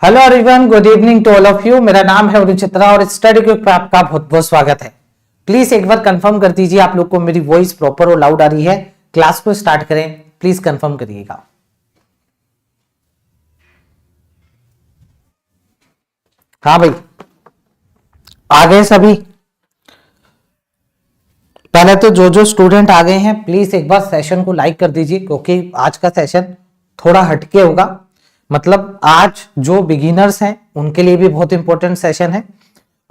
Hello everyone, good evening to all of you. मेरा नाम है अरुण चित्रा और स्टडी क्विक पे आपका बहुत बहुत स्वागत है। प्लीज एक बार कंफर्म कर दीजिए आप लोग को मेरी वॉइस प्रॉपर और लाउड आ रही है। क्लास को स्टार्ट करें, प्लीज कंफर्म करिएगा। हाँ भाई, आ गए सभी। पहले तो जो स्टूडेंट आ गए हैं प्लीज एक बार सेशन को लाइक कर दीजिए, क्योंकि आज का सेशन थोड़ा हटके होगा। मतलब आज जो बिगिनर्स हैं उनके लिए भी बहुत इंपॉर्टेंट सेशन है,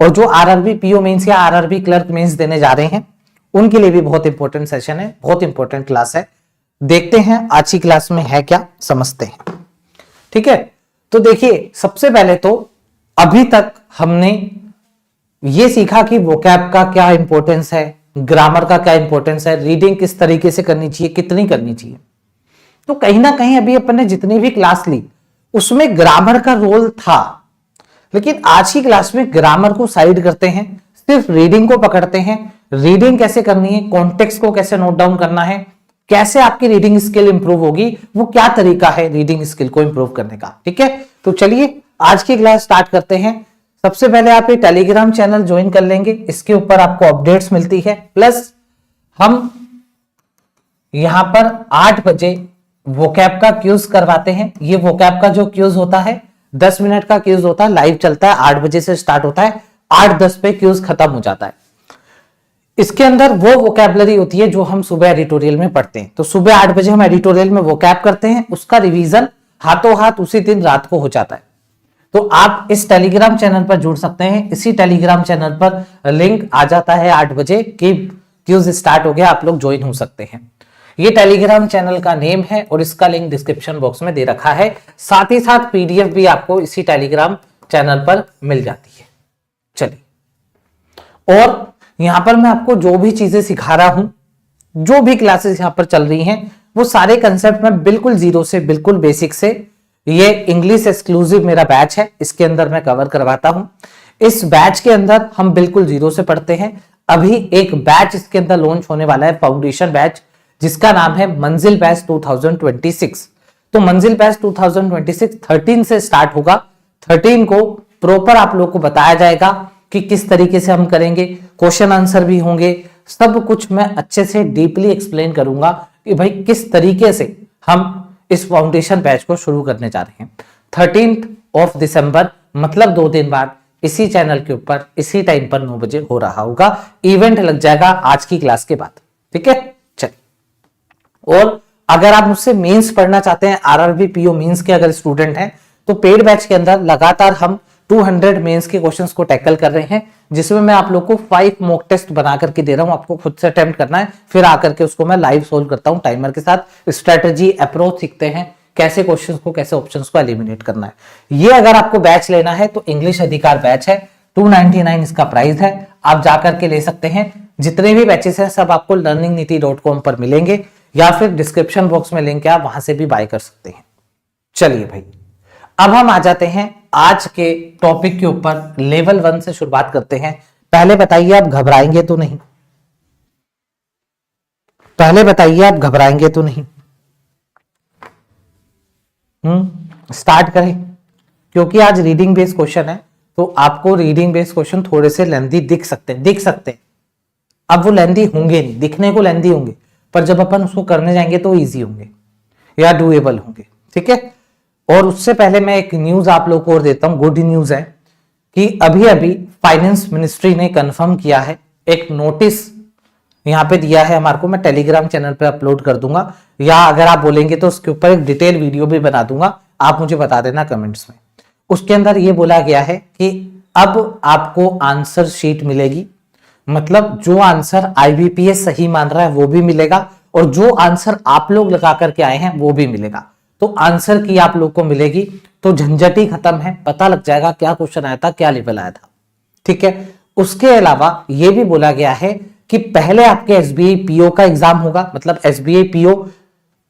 और जो आरआरबी पीओ मेंस या आरआरबी क्लर्क मेंस देने जा रहे हैं उनके लिए भी बहुत इंपॉर्टेंट सेशन है, बहुत इंपॉर्टेंट क्लास है। देखते हैं आज की क्लास में है क्या, समझते हैं। ठीक है, तो देखिए सबसे पहले तो अभी तक हमने ये सीखा कि वोकैब का क्या इंपॉर्टेंस है, ग्रामर का क्या इंपॉर्टेंस है, रीडिंग किस तरीके से करनी चाहिए, कितनी करनी चाहिए। तो कहीं ना कहीं अभी अपन ने जितनी भी क्लास ली उसमें ग्रामर का रोल था, लेकिन आज की क्लास में ग्रामर को साइड करते हैं, सिर्फ रीडिंग को पकड़ते हैं। रीडिंग कैसे करनी है, कॉन्टेक्स्ट को कैसे नोट डाउन करना है, कैसे आपकी रीडिंग स्किल इंप्रूव होगी, वो क्या तरीका है रीडिंग स्किल को इंप्रूव करने का। ठीक है, तो चलिए आज की क्लास स्टार्ट करते हैं। सबसे पहले आप ये टेलीग्राम चैनल ज्वाइन कर लेंगे, इसके ऊपर आपको अपडेट्स मिलती है। प्लस हम यहां पर 8 बजे वोकैब का क्यूज करवाते हैं। ये वोकैब का जो क्यूज होता है 10 मिनट का क्यूज होता है, लाइव चलता है, 8 बजे से स्टार्ट होता है, 8:10 पे क्यूज खत्म हो जाता है। इसके अंदर वो वोकैबलरी होती है जो हम सुबह एडिटोरियल में पढ़ते हैं। तो सुबह 8 बजे हम एडिटोरियल में वोकैब करते हैं, उसका रिवीजन हाथों हाथ उसी दिन रात को हो जाता है। तो आप इस टेलीग्राम चैनल पर जुड़ सकते हैं। इसी टेलीग्राम चैनल पर लिंक आ जाता है 8 बजे कि क्यूज स्टार्ट हो गया, आप लोग ज्वाइन हो सकते हैं। ये टेलीग्राम चैनल का नेम है और इसका लिंक डिस्क्रिप्शन बॉक्स में दे रखा है। साथ ही साथ पीडीएफ भी आपको इसी टेलीग्राम चैनल पर मिल जाती है। चलिए, और यहां पर मैं आपको जो भी चीजें सिखा रहा हूं, जो भी क्लासेस यहां पर चल रही हैं, वो सारे कंसेप्ट में बिल्कुल जीरो से, बिल्कुल बेसिक से, ये इंग्लिश एक्सक्लूसिव मेरा बैच है, इसके अंदर मैं कवर करवाता हूं। इस बैच के अंदर हम बिल्कुल जीरो से पढ़ते हैं। अभी एक बैच इसके अंदर लॉन्च होने वाला है, फाउंडेशन बैच, जिसका नाम है मंजिल बैच 2026। तो मंजिल बैच 2026 13 से स्टार्ट होगा। 13 को प्रॉपर आप लोग को बताया जाएगा कि किस तरीके से हम करेंगे, क्वेश्चन आंसर भी होंगे, सब कुछ मैं अच्छे से डीपली एक्सप्लेन करूंगा कि भाई किस तरीके से हम इस फाउंडेशन बैच को शुरू करने जा रहे हैं। 13 दिसंबर, मतलब 2 दिन बाद इसी चैनल के ऊपर इसी टाइम पर 9 बजे हो रहा होगा। इवेंट लग जाएगा आज की क्लास के बाद। ठीक है, और अगर आप मुझसे मेंस पढ़ना चाहते हैं, आरआरबी पीओ मेंस के अगर स्टूडेंट हैं, तो पेड बैच के अंदर लगातार हम 200 मेंस के क्वेश्चंस को टैकल कर रहे हैं, जिसमें मैं आप लोग को 5 मॉक टेस्ट बना करके दे रहा हूं। आपको खुद से अटेम्प्ट करना है, फिर आकर के उसको मैं लाइव सोल्व करता हूं टाइमर के साथ। स्ट्रेटेजी अप्रोच सीखते हैं, कैसे क्वेश्चंस को, कैसे ऑप्शंस को एलिमिनेट करना है। ये अगर आपको बैच लेना है तो इंग्लिश अधिकार बैच है, 299 इसका प्राइस है, आप जाकर के ले सकते हैं। जितने भी बैचेस हैं सब आपको learningniti.com पर मिलेंगे, या फिर डिस्क्रिप्शन बॉक्स में लिंक है, आप वहां से भी बाय कर सकते हैं। चलिए भाई, अब हम आ जाते हैं आज के टॉपिक के ऊपर। लेवल 1 से शुरुआत करते हैं। पहले बताइए आप घबराएंगे तो नहीं? पहले बताइए आप घबराएंगे तो नहीं? स्टार्ट करें, क्योंकि आज रीडिंग बेस्ड क्वेश्चन है, तो आपको रीडिंग बेस्ड क्वेश्चन थोड़े से लेंथी दिख सकते हैं। अब वो लेंथी होंगे नहीं, दिखने को लेंथी होंगे, पर जब अपन उसको करने जाएंगे तो इजी होंगे या डूएबल होंगे। ठीक है, और उससे पहले मैं एक न्यूज आप लोगों को और देता हूं। गुड न्यूज है कि अभी अभी फाइनेंस मिनिस्ट्री ने कंफर्म किया है, एक नोटिस यहां पे दिया है हमारे को। मैं टेलीग्राम चैनल पे अपलोड कर दूंगा, या अगर आप बोलेंगे तो उसके ऊपर एक डिटेल वीडियो भी बना दूंगा, आप मुझे बता देना कमेंट्स में। उसके अंदर ये बोला गया है कि अब आपको आंसर शीट मिलेगी, मतलब जो आंसर आईबीपीएस सही मान रहा है वो भी मिलेगा, और जो आंसर आप लोग लगा करके आए हैं वो भी मिलेगा। तो आंसर की आप लोग को मिलेगी, तो झंझट ही खत्म है, पता लग जाएगा क्या क्वेश्चन आया था, क्या लेवल आया था। ठीक है, उसके अलावा ये भी बोला गया है कि पहले आपके एसबीआई पीओ का एग्जाम होगा, मतलब एसबीआई पीओ,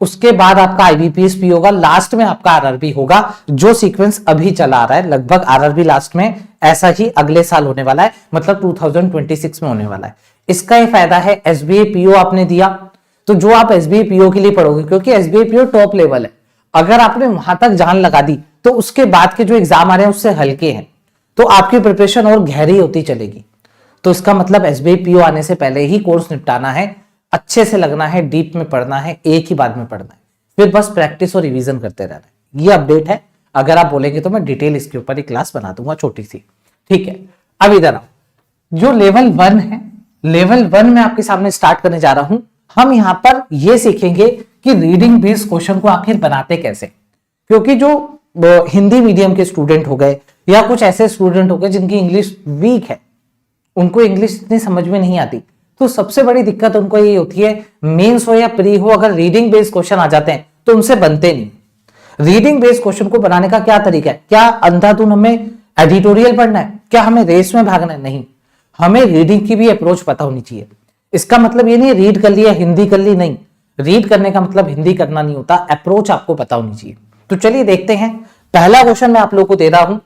उसके बाद आपका आईबीपीएस पीओ होगा, लास्ट में आपका आरआरबी होगा। जो सीक्वेंस अभी चला आ रहा है, लगभग आरआरबी लास्ट में, ऐसा ही अगले साल होने वाला है, मतलब 2026 में होने वाला है। इसका ये फायदा है, एसबीआई पीओ आपने दिया तो जो आप एसबीआई पीओ के लिए पढ़ोगे, क्योंकि एसबीआई पीओ टॉप लेवल है, अगर आपने वहां तक जान लगा दी तो उसके बाद के जो एग्जाम आ रहे हैं उससे हल्के हैं, तो आपकी प्रिपरेशन और गहरी होती चलेगी। तो इसका मतलब एसबीआई पीओ आने से पहले ही कोर्स निपटाना है, अच्छे से लगना है, डीप में पढ़ना है, एक ही बार में पढ़ना है, फिर बस प्रैक्टिस और रिवीजन करते रहना है। ये अपडेट है, अगर आप बोलेंगे तो मैं डिटेल इसके ऊपर ही क्लास बना दूंगा छोटी सी, ठीक है। अब इधर आओ, जो लेवल 1 है, लेवल 1 में आपके सामने स्टार्ट करने जा रहा हूं। हम यहां पर ये सीखेंगे कि रीडिंग बेस्ड क्वेश्चन को आखिर बनाते कैसे, क्योंकि जो हिंदी मीडियम के स्टूडेंट हो गए या कुछ ऐसे स्टूडेंट हो गए जिनकी इंग्लिश वीक है, उनको इंग्लिश इतनी समझ में नहीं आती, तो सबसे बड़ी दिक्कत उनको ये होती है, मेंस हो या प्री हो, अगर रीडिंग बेस्ड क्वेश्चन आ जाते हैं तो उनसे बनते नहीं। रीडिंग बेस्ड क्वेश्चन को बनाने का क्या तरीका है? क्या अंधाधुन हमें एडिटोरियल पढ़ना है? क्या हमें रेस में भागना है? नहीं, हमें रीडिंग की भी अप्रोच पता होनी चाहिए। इसका मतलब ये नहीं रीड कर लिया हिंदी कर ली, नहीं, रीड करने का मतलब हिंदी करना नहीं होता, अप्रोच आपको पता होनी चाहिए। तो चलिए देखते हैं, पहला क्वेश्चन मैं आप लोगों को दे रहा हूं।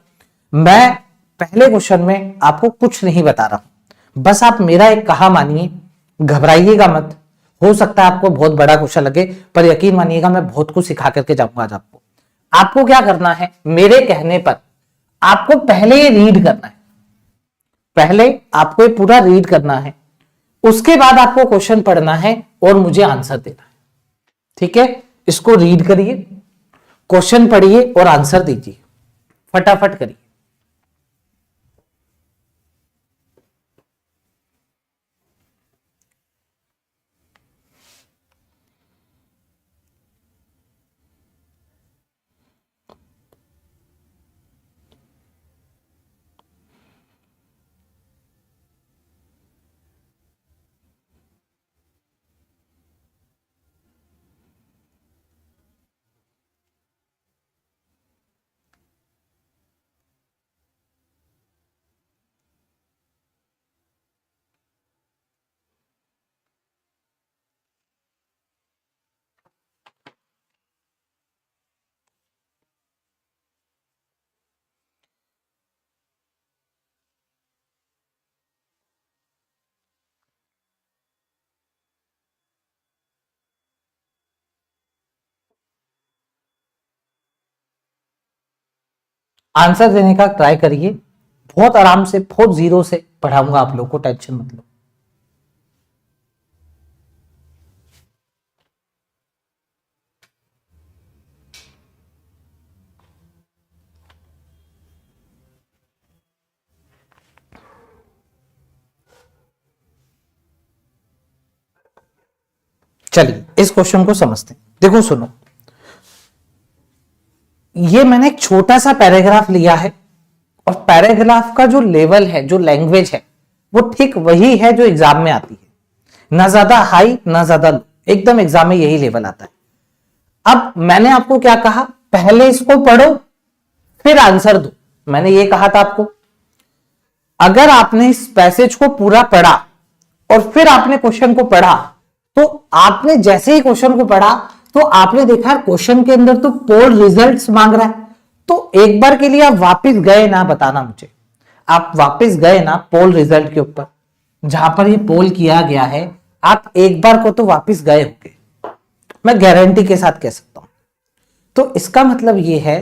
मैं पहले क्वेश्चन में आपको कुछ नहीं बता रहा, बस आप मेरा एक कहा मानिए, घबराइएगा मत। हो सकता है आपको बहुत बड़ा क्वेश्चन लगे, पर यकीन मानिएगा मैं बहुत कुछ सिखा करके जाऊंगा आज आपको। आपको क्या करना है, मेरे कहने पर आपको पहले ये रीड करना है, पहले आपको ये पूरा रीड करना है, उसके बाद आपको क्वेश्चन पढ़ना है और मुझे आंसर देना है, ठीक है। इसको रीड करिए, क्वेश्चन पढ़िए और आंसर दीजिए, फटाफट करिए। आंसर देने का ट्राई करिए, बहुत आराम से, बहुत जीरो से पढ़ाऊंगा आप लोग को, टेंशन मत लो। चलिए इस क्वेश्चन को समझते हैं। देखो सुनो, ये मैंने एक छोटा सा पैराग्राफ लिया है, और पैराग्राफ का जो लेवल है, जो लैंग्वेज है, वो ठीक वही है जो एग्जाम में आती है, ना ज्यादा हाई ना ज्यादा लो, एकदम एग्जाम में यही लेवल आता है। अब मैंने आपको क्या कहा, पहले इसको पढ़ो फिर आंसर दो, मैंने ये कहा था आपको। अगर आपने इस पैसेज को पूरा पढ़ा और फिर आपने क्वेश्चन को पढ़ा, तो आपने जैसे ही क्वेश्चन को पढ़ा तो आपने देखा क्वेश्चन के अंदर तो पोल रिजल्ट्स मांग रहा है, तो एक बार के लिए आप वापस गए ना, बताना मुझे, आप वापस गए ना पोल रिजल्ट के ऊपर, जहां पर ये पोल किया गया है, आप एक बार को तो वापस गए होंगे, मैं गारंटी के साथ कह सकता हूं। तो इसका मतलब ये है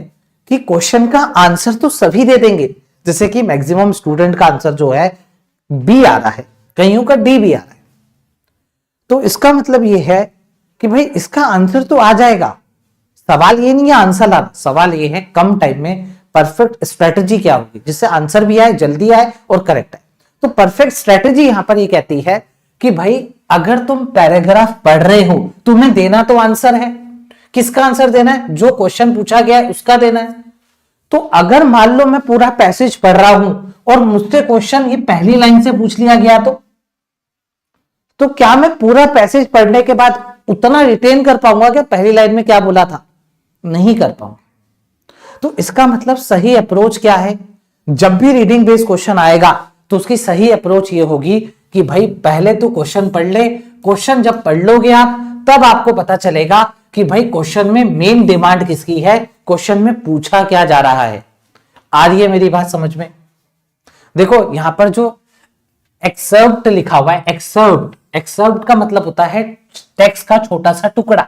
कि क्वेश्चन का आंसर तो सभी दे देंगे, जैसे कि मैक्सिमम स्टूडेंट का आंसर जो है बी आ रहा है, कईयों का डी भी आ रहा है। तो इसका मतलब ये है कि भाई इसका आंसर तो आ जाएगा। सवाल ये नहीं है आंसर लाना, सवाल ये है कम टाइम में परफेक्ट स्ट्रेटजी क्या होगी जिससे आंसर भी आए, जल्दी आए और करेक्ट आए। तो परफेक्ट स्ट्रेटजी यहां पर ये कहती है कि भाई अगर तुम पैराग्राफ पढ़ रहे हो, तुम्हें देना तो आंसर है। किसका आंसर देना है? जो क्वेश्चन पूछा गया है उसका देना है। तो अगर मान लो मैं पूरा पैसेज पढ़ रहा हूं और मुझसे क्वेश्चन ये पहली लाइन से पूछ लिया गया, तो क्या मैं पूरा पैसेज पढ़ने के बाद उतना रिटेन कर पाऊंगा क्या पहली लाइन में क्या बोला था? नहीं कर पाऊंगा। तो इसका मतलब सही अप्रोच क्या है? जब भी रीडिंग बेस्ड क्वेश्चन आएगा तो उसकी सही अप्रोच ये होगी कि भाई पहले तो क्वेश्चन पढ़ ले, क्वेश्चन जब पढ़ लोगे आप तब आपको पता चलेगा कि भाई क्वेश्चन में मेन डिमांड किसकी है, क्वेश्चन में पूछा क्या जा रहा है। आ रही है मेरी बात समझ में? देखो यहां पर जो एक्सर्प्ट लिखा हुआ है, एक्सर्प्ट का मतलब होता है टेक्स्ट का छोटा सा टुकड़ा।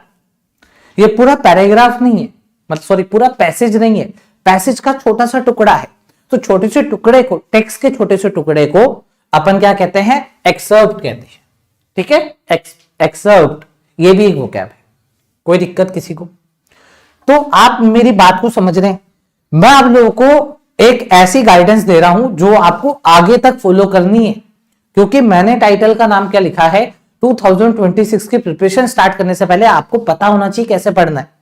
ये पूरा पैराग्राफ नहीं है, मतलब सॉरी पूरा पैसेज नहीं है, पैसेज का छोटा सा टुकड़ा है, तो छोटे से टुकड़े को, टेक्स्ट के छोटे से टुकड़े को अपन क्या कहते हैं, एक्सर्प्ट कहते हैं। ठीक है, एक्सर्प्ट ये भी एक वोकैब है, कोई दिक्कत किसी को? तो आप मेरी बात को समझ रहे हैं। मैं आप लोगों को एक ऐसी गाइडेंस दे रहा हूं जो आपको आगे तक फॉलो करनी है, क्योंकि मैंने टाइटल का नाम क्या लिखा है, 2026 की प्रिपरेशन स्टार्ट करने से पहले आपको पता होना चाहिए कैसे पढ़ना है।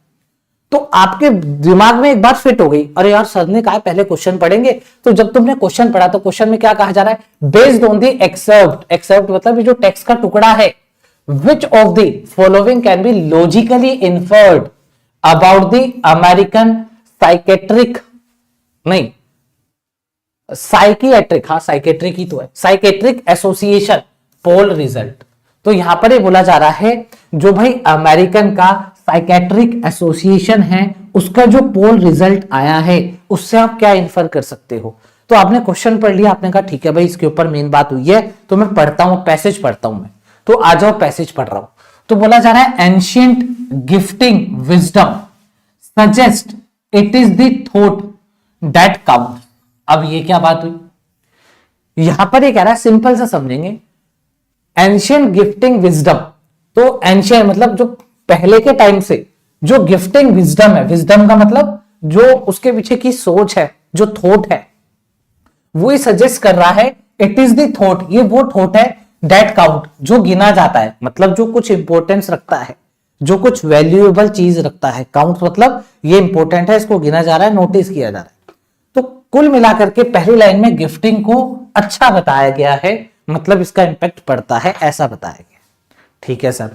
तो आपके दिमाग में एक बात फिट हो गई, अरे यार सर ने कहा पहले क्वेश्चन पढ़ेंगे, तो जब तुमने क्वेश्चन पढ़ा तो क्वेश्चन में क्या कहा जा रहा है, based on the excerpt, excerpt मतलब जो टेक्स्ट का टुकड़ा है, विच of the following can be logically inferred about the American psychiatric, नहीं साइकियाट्रिक, हाँ साइकेट्रिक ही तो है, साइकेट्रिक एसोसिएशन पोल रिजल्ट। तो यहां पर ये बोला जा रहा है जो भाई अमेरिकन का साइकेट्रिक एसोसिएशन है उसका जो पोल रिजल्ट आया है उससे आप क्या इन्फर कर सकते हो। तो आपने क्वेश्चन पढ़ लिया, आपने कहा ठीक है भाई इसके ऊपर मेन बात हुई है, तो मैं पढ़ता हूं, पैसेज पढ़ता हूं मैं, तो आ जाओ पैसेज पढ़ रहा हूं। तो बोला जा रहा है ancient gifting wisdom suggest it is the thought that count. अब ये क्या बात हुई, यहां पर ये कह रहा है, सिंपल सा समझेंगे, एंशिएंट गिफ्टिंग विजडम, तो एंशिएंट मतलब जो पहले के टाइम से जो गिफ्टिंग विजडम है, विजडम का मतलब जो उसके पीछे की सोच है, जो थॉट है, वो सजेस्ट कर रहा है इट इज द थॉट, ये वो थॉट है दैट काउंट, जो गिना जाता है, मतलब जो कुछ इंपॉर्टेंस रखता है, जो कुछ वैल्यूएबल चीज रखता है। काउंट मतलब ये इंपॉर्टेंट है, इसको गिना जा रहा है, नोटिस किया जा रहा है। तो कुल मिलाकर के पहली लाइन में गिफ्टिंग को अच्छा बताया गया है, मतलब इसका इंपैक्ट पड़ता है ऐसा बताया गया। ठीक है sir,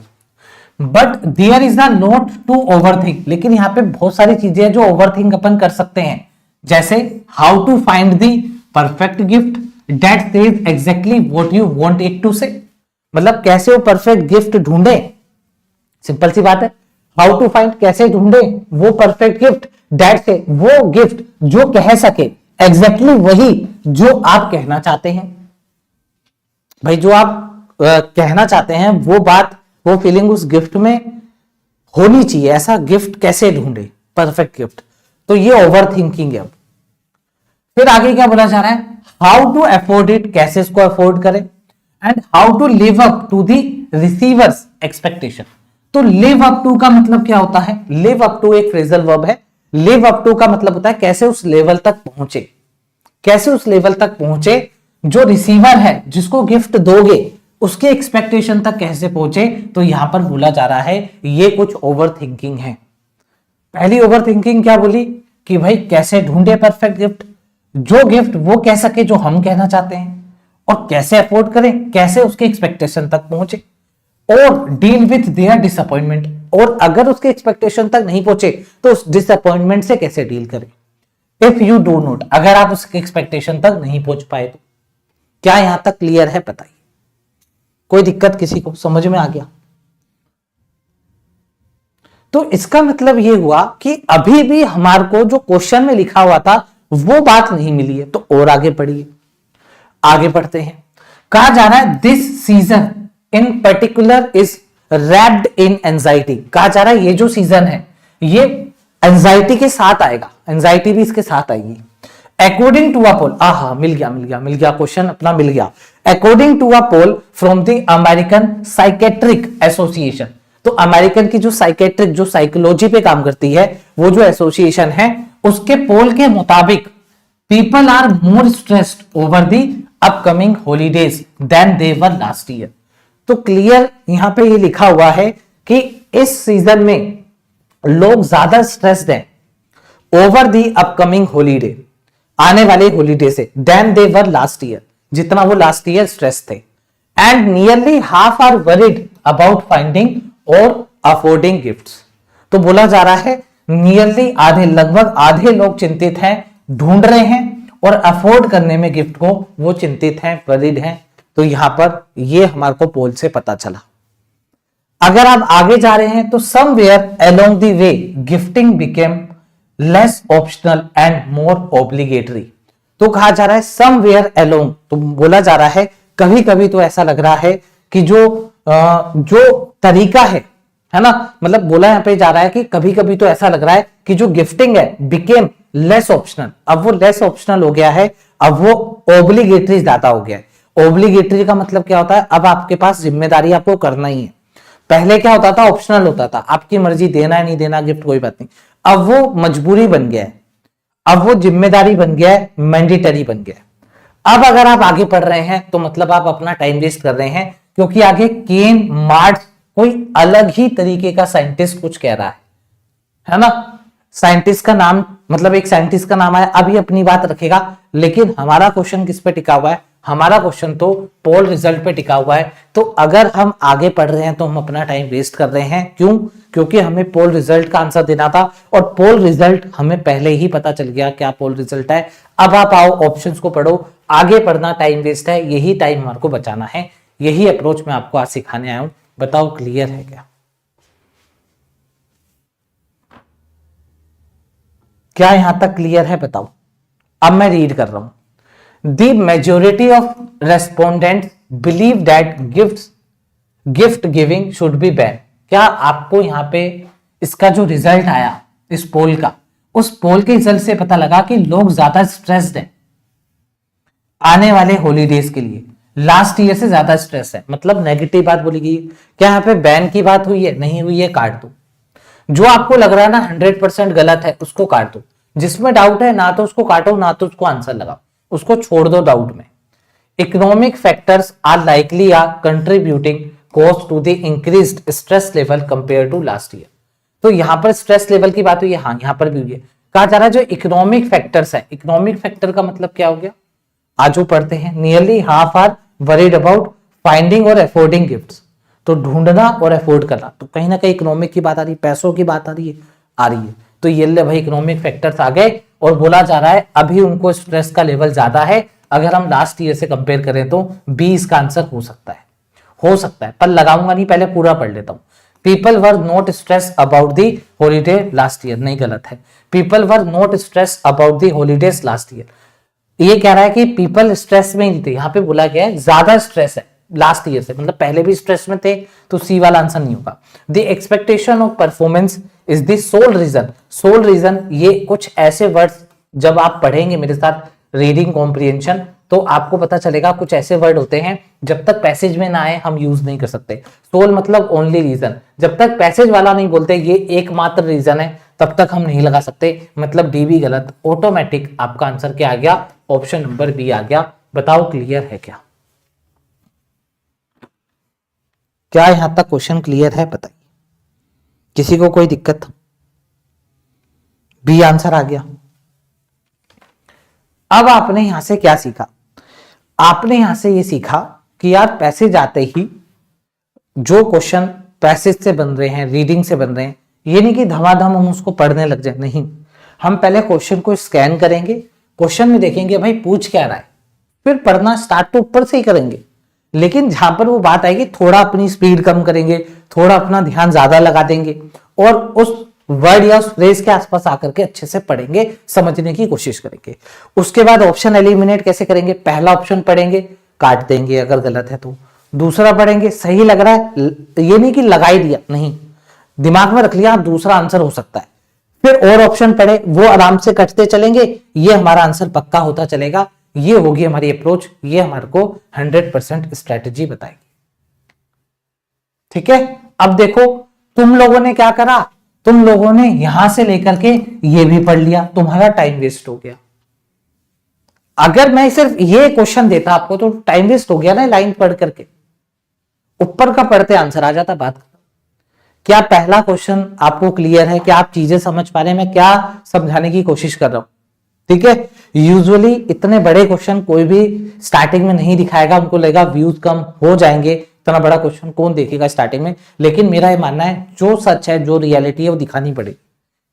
but there is a not to overthink, लेकिन यहां पे बहुत सारी चीजें जो ओवरथिंक अपन कर सकते हैं, जैसे how to find the perfect gift that says exactly what you want it to say, मतलब कैसे वो परफेक्ट गिफ्ट ढूंढे, सिंपल सी बात है, हाउ टू फाइंड कैसे ढूंढे वो परफेक्ट गिफ्ट दैट से, वो गिफ्ट जो कह सके एग्जैक्टली वही जो आप कहना चाहते हैं। भाई जो आप कहना चाहते हैं वो बात, वो फीलिंग उस गिफ्ट में होनी चाहिए, ऐसा गिफ्ट कैसे ढूंढे परफेक्ट गिफ्ट, तो ये ओवर थिंकिंग है। अब फिर आगे क्या बोला जा रहा है, हाउ टू अफोर्ड इट, कैसे इसको अफोर्ड करें, and how to live up to the receiver's expectation. तो लिव अप टू का मतलब क्या होता है, लिव अप टू एक फ्रेजल वर्ब है, लिव अप टू का मतलब होता है कैसे उस लेवल तक पहुंचे, कैसे उस लेवल तक पहुंचे जो रिसीवर है, जिसको गिफ्ट दोगे उसके एक्सपेक्टेशन तक कैसे पहुंचे। तो यहां पर बोला जा रहा है ये कुछ ओवर थिंकिंग है। पहली ओवर थिंकिंग क्या बोली कि भाई कैसे ढूंढे परफेक्ट गिफ्ट, जो गिफ्ट वो कह सके जो हम कहना चाहते हैं, और कैसे अफोर्ड करें, कैसे उसके एक्सपेक्टेशन तक पहुंचे, और डील विथ देयर डिसअपॉइंटमेंट, और अगर उसके एक्सपेक्टेशन तक नहीं पहुंचे तो उस डिसअपॉइंटमेंट से कैसे डील करें। इफ यू डू नॉट, अगर आप उसके एक्सपेक्टेशन तक नहीं पहुंच पाए तो। क्या यहां तक क्लियर है बताइए, कोई दिक्कत किसी को, समझ में आ गया? तो इसका मतलब यह हुआ कि अभी भी हमारे को जो क्वेश्चन में लिखा हुआ था वो बात नहीं मिली है, तो और आगे पढ़िए, आगे पढ़ते हैं। कहा जा रहा है this season in particular is wrapped in anxiety. कहा जा रहा है ये जो सीजन है ये एंजाइटी के साथ आएगा, एंजाइटी भी इसके साथ आएगी। अकॉर्डिंग टू अ पोल, आहा मिल गया क्वेश्चन अपना मिल गया। According to a poll from the American psychiatric association, तो अमेरिकन की जो साइकेट्रिक, जो साइकोलॉजी पे काम करती है, वो जो एसोसिएशन है, उसके पोल के मुताबिक people are more stressed over the upcoming holidays than they were last year. तो क्लियर यहां पे ये लिखा हुआ है कि इस सीजन में लोग ज्यादा स्ट्रेस्ड हैं ओवर दी अपकमिंग हॉलीडे, आने वाले हॉलीडे से, than they were last year, जितना वो लास्ट ईयर स्ट्रेस थे। And nearly half are worried about finding और अफोर्डिंग गिफ्ट्स। तो बोला जा रहा है नियरली आधे, लगभग आधे लोग चिंतित हैं, ढूंढ रहे हैं, और अफोर्ड करने में गिफ्ट को वो चिंतित हैं, वरीड हैं। तो यहां पर ये हमारे को पोल से पता चला। अगर आप आगे जा रहे हैं तो somewhere along the way gifting became less optional and more obligatory. तो कहा जा रहा है समवेयर अलोंग, तो बोला जा रहा है कभी कभी तो ऐसा लग रहा है कि जो तरीका है ना, मतलब बोला यहां पे जा रहा है कि कभी कभी तो ऐसा लग रहा है कि जो गिफ्टिंग है बिकेम लेस ऑप्शनल। अब वो लेस ऑप्शनल हो गया है, अब वो ओब्लिगेटरी ज्यादा हो गया है। ओब्लिगेटरी का मतलब क्या होता है, अब आपके पास जिम्मेदारी आपको करना ही है। पहले क्या होता था, ऑप्शनल होता था, आपकी मर्जी देना है नहीं देना गिफ्ट कोई बात नहीं। अब वो मजबूरी बन गया है, अब वो जिम्मेदारी बन गया है, मैंडेटरी बन गया है। अब अगर आप आगे पढ़ रहे हैं तो मतलब आप अपना टाइम वेस्ट कर रहे हैं, क्योंकि आगे केन मार्क्स कोई अलग ही तरीके का साइंटिस्ट कुछ कह रहा है ना। साइंटिस्ट का नाम, मतलब एक साइंटिस्ट का नाम है, अभी अपनी बात रखेगा, लेकिन हमारा क्वेश्चन किस पे टिका हुआ है, हमारा क्वेश्चन तो पोल रिजल्ट पे टिका हुआ है। तो अगर हम आगे पढ़ रहे हैं तो हम अपना टाइम वेस्ट कर रहे हैं, क्यों? क्योंकि हमें पोल रिजल्ट का आंसर देना था, और पोल रिजल्ट हमें पहले ही पता चल गया क्या पोल रिजल्ट है। अब आप आओ ऑप्शंस को पढ़ो, आगे पढ़ना टाइम वेस्ट है, यही टाइम हमारे को बचाना है, यही अप्रोच मैं आपको आज सिखाने आया हूं। बताओ क्लियर है क्या? क्या यहां तक क्लियर है बताओ। अब मैं रीड कर रहा हूं। The majority of respondent believe that gift giving should be ban. क्या आपको यहां पे इसका जो रिजल्ट आया इस पोल का, उस पोल के रिजल्ट से पता लगा कि लोग ज्यादा स्ट्रेस्ड हैं आने वाले हॉलीडेज के लिए, लास्ट ईयर से ज्यादा स्ट्रेस है, मतलब नेगेटिव बात बोली गई। क्या यहाँ पे बैन की बात हुई है? नहीं हुई है, काट दो। जो आपको लग रहा है ना 100% गलत है उसको काट दो, जिसमें डाउट है ना तो उसको काटो ना तो उसको आंसर लगाओ, उसको छोड़ दो डाउट में। Economic factors are likely are contributing cause to the increased stress level compare to last year. तो यहां पर स्ट्रेस लेवल की बात हुई है, हाँ यहां पर भी हुई है। कहा जा रहा है जो इकोनॉमिक फैक्टर्स है, इकोनॉमिक फैक्टर का मतलब क्या हो गया, आजू पढ़ते हैं, nearly half are worried about finding और अफोर्डिंग गिफ्ट्स। तो ढूंढना और अफोर्ड करना, तो कहीं ना कहीं इकोनॉमिक की बात आ रही है, पैसों की बात आ रही है, आ रही है। तो ये ले भाई इकोनॉमिक फैक्टर्स आ गए, और बोला जा रहा है अभी उनको स्ट्रेस का लेवल ज्यादा है। अगर हम लास्ट ईयर से कंपेयर करें तो बी इसका आंसर हो सकता है, हो सकता है, पर लगाऊंगा नहीं, पहले पूरा पढ़ लेता हूं। People were not stress about the holiday last year, नहीं गलत है, people were not stress about the holidays last year. ये कह रहा है कि पीपल स्ट्रेस में नहीं थे, यहां पे बोला गया है ज्यादा स्ट्रेस है लास्ट ईयर से, मतलब पहले भी स्ट्रेस में थे, तो सी वाला आंसर नहीं होगा। The expectation of performance is the sole reason. Sole reason, ये कुछ ऐसे वर्ड्स जब आप पढ़ेंगे मेरे साथ रीडिंग कॉम्प्रिहेंशन, तो आपको पता चलेगा कुछ ऐसे वर्ड होते हैं जब तक पैसेज में ना आए हम यूज नहीं कर सकते। सोल मतलब ओनली रीजन, जब तक पैसेज वाला नहीं बोलते ये एकमात्र रीजन है, तब तक हम नहीं लगा सकते, मतलब डी भी गलत। ऑटोमेटिक आपका आंसर क्या आ गया, ऑप्शन नंबर बी आ गया। बताओ क्लियर है क्या? क्या यहां तक क्वेश्चन क्लियर है बताइए, किसी को कोई दिक्कत? बी आंसर आ गया। अब आपने यहां से क्या सीखा, आपने यहां से ये सीखा कि यार पैसेज आते ही जो क्वेश्चन पैसेज से बन रहे हैं, रीडिंग से बन रहे हैं, ये नहीं कि धमाधम हम उसको पढ़ने लग जाए, नहीं। हम पहले क्वेश्चन को स्कैन करेंगे, क्वेश्चन में देखेंगे भाई पूछ क्या रहा है, फिर पढ़ना स्टार्ट तो ऊपर से ही करेंगे, लेकिन जहां पर वो बात आएगी थोड़ा अपनी स्पीड कम करेंगे, थोड़ा अपना ध्यान ज्यादा लगा देंगे, और उस वर्ड या उस फ्रेज के आसपास आकर के अच्छे से पढ़ेंगे, समझने की कोशिश करेंगे। उसके बाद ऑप्शन एलिमिनेट कैसे करेंगे, पहला ऑप्शन पढ़ेंगे, काट देंगे अगर गलत है तो, दूसरा पढ़ेंगे, सही लग रहा है, ये नहीं कि लगा ही दिया, नहीं, दिमाग में रख लिया दूसरा आंसर हो सकता है, फिर और ऑप्शन पढ़े, वो आराम से कटते चलेंगे, ये हमारा आंसर पक्का होता चलेगा। ये होगी हमारी अप्रोच, ये हमारे को 100% स्ट्रेटेजी बताएगी। ठीक है, अब देखो तुम लोगों ने क्या करा, तुम लोगों ने यहां से लेकर के ये भी पढ़ लिया, तुम्हारा टाइम वेस्ट हो गया। अगर मैं सिर्फ ये क्वेश्चन देता आपको तो टाइम वेस्ट हो गया ना, लाइन पढ़ करके, ऊपर का पढ़ते आंसर आ जाता। बात क्या पहला क्वेश्चन आपको क्लियर है, क्या आप चीजें समझ पा रहे हैं मैं क्या समझाने की कोशिश कर रहा हूं? ठीक है, यूजुअली इतने बड़े क्वेश्चन कोई भी स्टार्टिंग में नहीं दिखाएगा, उनको लगेगा व्यूज कम हो जाएंगे, इतना बड़ा क्वेश्चन कौन देखेगा स्टार्टिंग में। लेकिन मेरा ये मानना है जो सच है, जो रियलिटी है वो दिखानी पड़ेगी,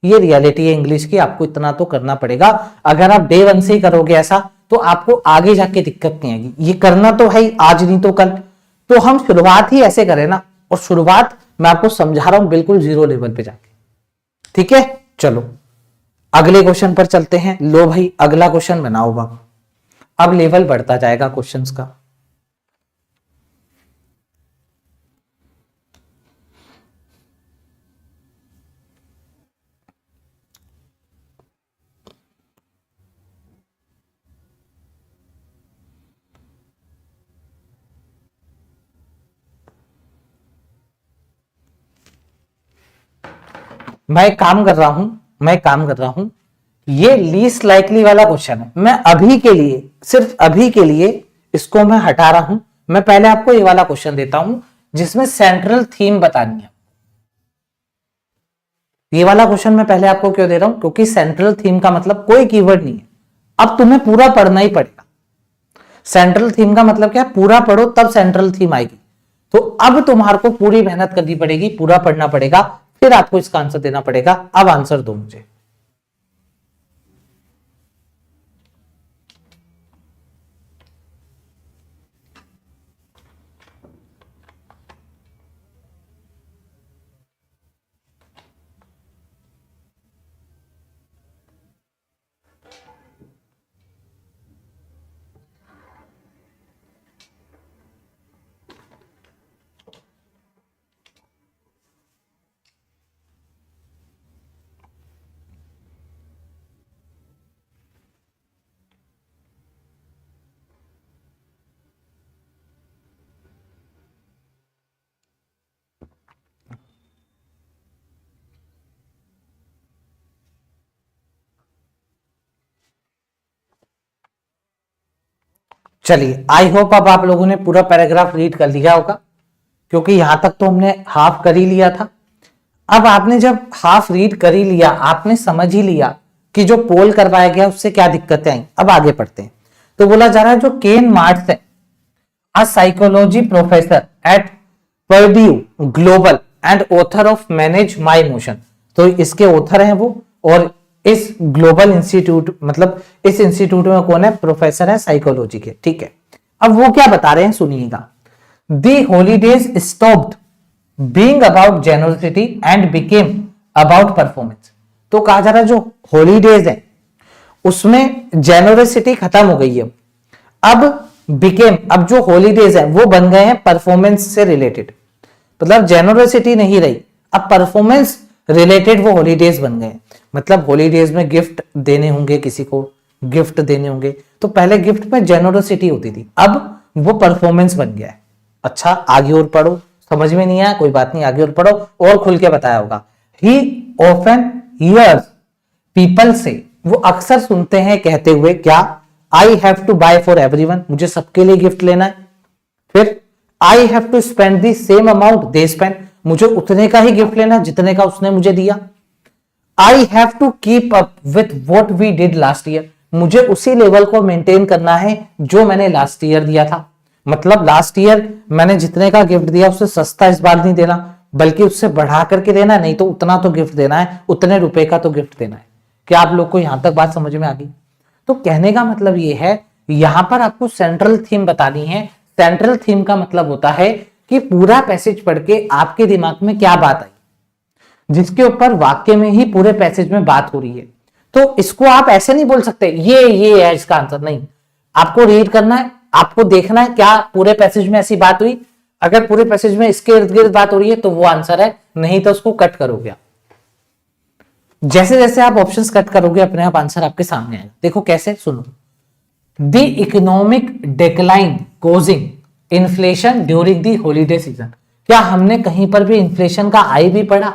ये रियलिटी है इंग्लिश की, आपको इतना तो करना पड़ेगा। अगर आप डे 1 से ही करोगे ऐसा तो आपको आगे जाके दिक्कत नहीं आएगी, ये करना तो है आज नहीं तो कल। तो हम शुरुआत ही ऐसे करें ना, और शुरुआत मैं आपको समझा रहा हूं बिल्कुल जीरो लेवल पे जाके। ठीक है, चलो अगले क्वेश्चन पर चलते हैं। लो भाई अगला क्वेश्चन बनाओ बाबू, अब लेवल बढ़ता जाएगा क्वेश्चंस का। मैं एक काम कर रहा हूं, ये लीस्ट लाइकली वाला क्वेश्चन है, मैं अभी के लिए, सिर्फ अभी के लिए इसको मैं हटा रहा हूं। मैं पहले आपको ये वाला क्वेश्चन देता हूं जिसमें सेंट्रल थीम बतानी है। ये वाला क्वेश्चन मैं पहले आपको क्यों दे रहा हूं, क्योंकि सेंट्रल थीम का मतलब कोई कीवर्ड नहीं है, अब तुम्हें पूरा पढ़ना ही पड़ेगा। सेंट्रल थीम का मतलब क्या, पूरा पढ़ो तब सेंट्रल थीम आएगी। तो अब तुम्हारे को पूरी मेहनत करनी पड़ेगी, पूरा पढ़ना पड़ेगा, फिर आपको इसका आंसर देना पड़ेगा। अब आंसर दो मुझे। चलिए, आई होप अब आप लोगों ने पूरा पैराग्राफ रीड कर लिया होगा, क्योंकि यहां तक तो हमने हाफ कर ही लिया था। अब आपने जब हाफ रीड कर ही लिया, आपने समझ ही लिया कि जो पोल करवाया गया उससे क्या दिक्कतें आई। अब आगे पढ़ते हैं। तो बोला जा रहा है जो केन मार्ट्स है, a psychology professor at Purdue global and author of manage my emotion. तो इसके ऑथर हैं वो, और इस ग्लोबल इंस्टीट्यूट, मतलब इस इंस्टीट्यूट में कौन है, प्रोफेसर है साइकोलॉजी के। ठीक है, अब वो क्या बता रहे हैं सुनिएगा। The holidays stopped being about generosity and became about performance. तो कहा जा रहा है जो हॉलीडेज है उसमें जेनरसिटी खत्म हो गई है, अब बिकेम, अब जो हॉलीडेज है वो बन गए हैं परफॉर्मेंस से रिलेटेड। मतलब जेनरसिटी नहीं रही, अब परफॉर्मेंस रिलेटेड वो हॉलीडेज बन गए। मतलब हॉलीडेज में गिफ्ट देने होंगे, किसी को गिफ्ट देने होंगे, तो पहले गिफ्ट में जेनरसिटी होती थी, अब वो परफॉर्मेंस बन गया है। अच्छा, आगे और पढ़ो, समझ में नहीं आया कोई बात नहीं, आगे और पढ़ो, और खुल के बताया होगा। ही ऑफन हियर्स पीपल से, वो अक्सर सुनते हैं कहते हुए क्या, I have to buy for everyone, मुझे सबके लिए गिफ्ट लेना है। फिर I have to spend the same amount they spend, मुझे उतने का ही गिफ्ट लेना जितने का उसने मुझे दिया। I have to keep up with what we did last year, मुझे उसी लेवल को मेंटेन करना है जो मैंने लास्ट ईयर दिया था। मतलब लास्ट ईयर मैंने जितने का गिफ्ट दिया उससे सस्ता इस बार नहीं देना, बल्कि उससे बढ़ा करके देना है, नहीं तो उतना तो गिफ्ट देना है, उतने रुपए का तो गिफ्ट देना है। क्या आप लोग को यहां तक बात समझ में आ गई? तो कहने का मतलब ये है, यहां पर आपको सेंट्रल थीम बतानी है। सेंट्रल थीम का मतलब होता है कि पूरा पैसेज पढ़ के आपके दिमाग में क्या बात आई, जिसके ऊपर वाक्य में ही पूरे पैसेज में बात हो रही है। तो इसको आप ऐसे नहीं बोल सकते ये है इसका आंसर, नहीं, आपको रीड करना है, आपको देखना है क्या पूरे पैसेज में ऐसी बात हुई। अगर पूरे पैसेज में इसके इर्द गिर्द बात हो रही है तो वो आंसर है, नहीं तो उसको कट करोगे आप। जैसे जैसे आप ऑप्शंस कट करोगे अपने आप आंसर आपके सामने आएगा। देखो कैसे, सुनो। The economic decline causing inflation during the holiday season. क्या हमने कहीं पर भी इन्फ्लेशन का आई भी पढ़ा?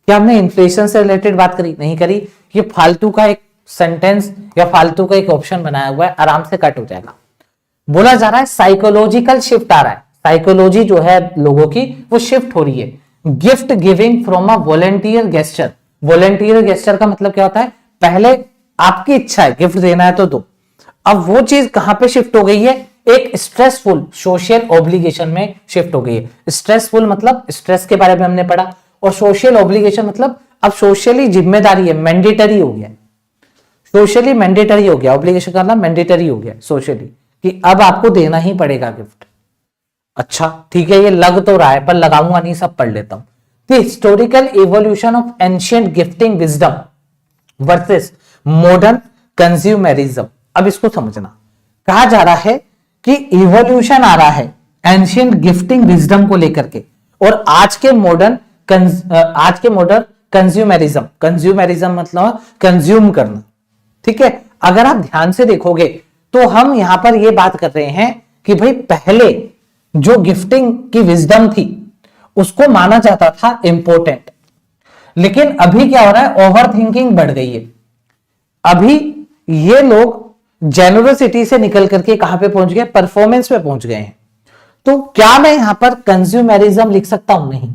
क्या हमने इन्फ्लेशन से रिलेटेड बात करी? नहीं करी। ये फालतू का एक सेंटेंस या फालतू का एक ऑप्शन बनाया हुआ है, आराम से कट हो जाएगा। बोला जा रहा है साइकोलॉजिकल शिफ्ट आ रहा है, साइकोलॉजी जो है लोगों की वो शिफ्ट हो रही है। Gift giving from a volunteer gesture. Volunteer gesture का मतलब क्या होता है, पहले आपकी इच्छा है गिफ्ट देना है तो दो, अब वो चीज कहां पे शिफ्ट हो गई है, एक स्ट्रेसफुल सोशल ऑब्लिगेशन में शिफ्ट हो गई है। स्ट्रेसफुल मतलब स्ट्रेस के बारे में हमने पढ़ा, और सोशल ऑब्लिगेशन मतलब अब सोशली जिम्मेदारी है, मैंडेटरी हो गया, सोशली मैंडेटरी हो गया, ऑब्लिगेशन करना मैंडेटरी हो गया सोशली, कि अब आपको देना ही पड़ेगा गिफ्ट। अच्छा ठीक है, ये लग तो रहा है पर लगाऊंगा नहीं, सब पढ़ लेता हूं। The historical evolution of ancient gifting wisdom versus modern consumerism. अब इसको समझना, कहा जा रहा है कि इवोल्यूशन आ रहा है एंशिएंट गिफ्टिंग विजडम को लेकर के, और आज के मॉडर्न कंज्यूमरिज्म। कंज्यूमरिज्म मतलब कंज्यूम करना, ठीक है। अगर आप ध्यान से देखोगे तो हम यहां पर यह बात कर रहे हैं कि भाई पहले जो गिफ्टिंग की विजडम थी उसको माना जाता था इंपॉर्टेंट, लेकिन अभी क्या हो रहा है, ओवर थिंकिंग बढ़ गई है। अभी ये लोग जेनरसिटी से निकल करके कहां पे पहुंच गए, परफॉर्मेंस पे पहुंच गए हैं। तो क्या मैं यहां पर कंज्यूमरिज्म लिख सकता हूं? नहीं,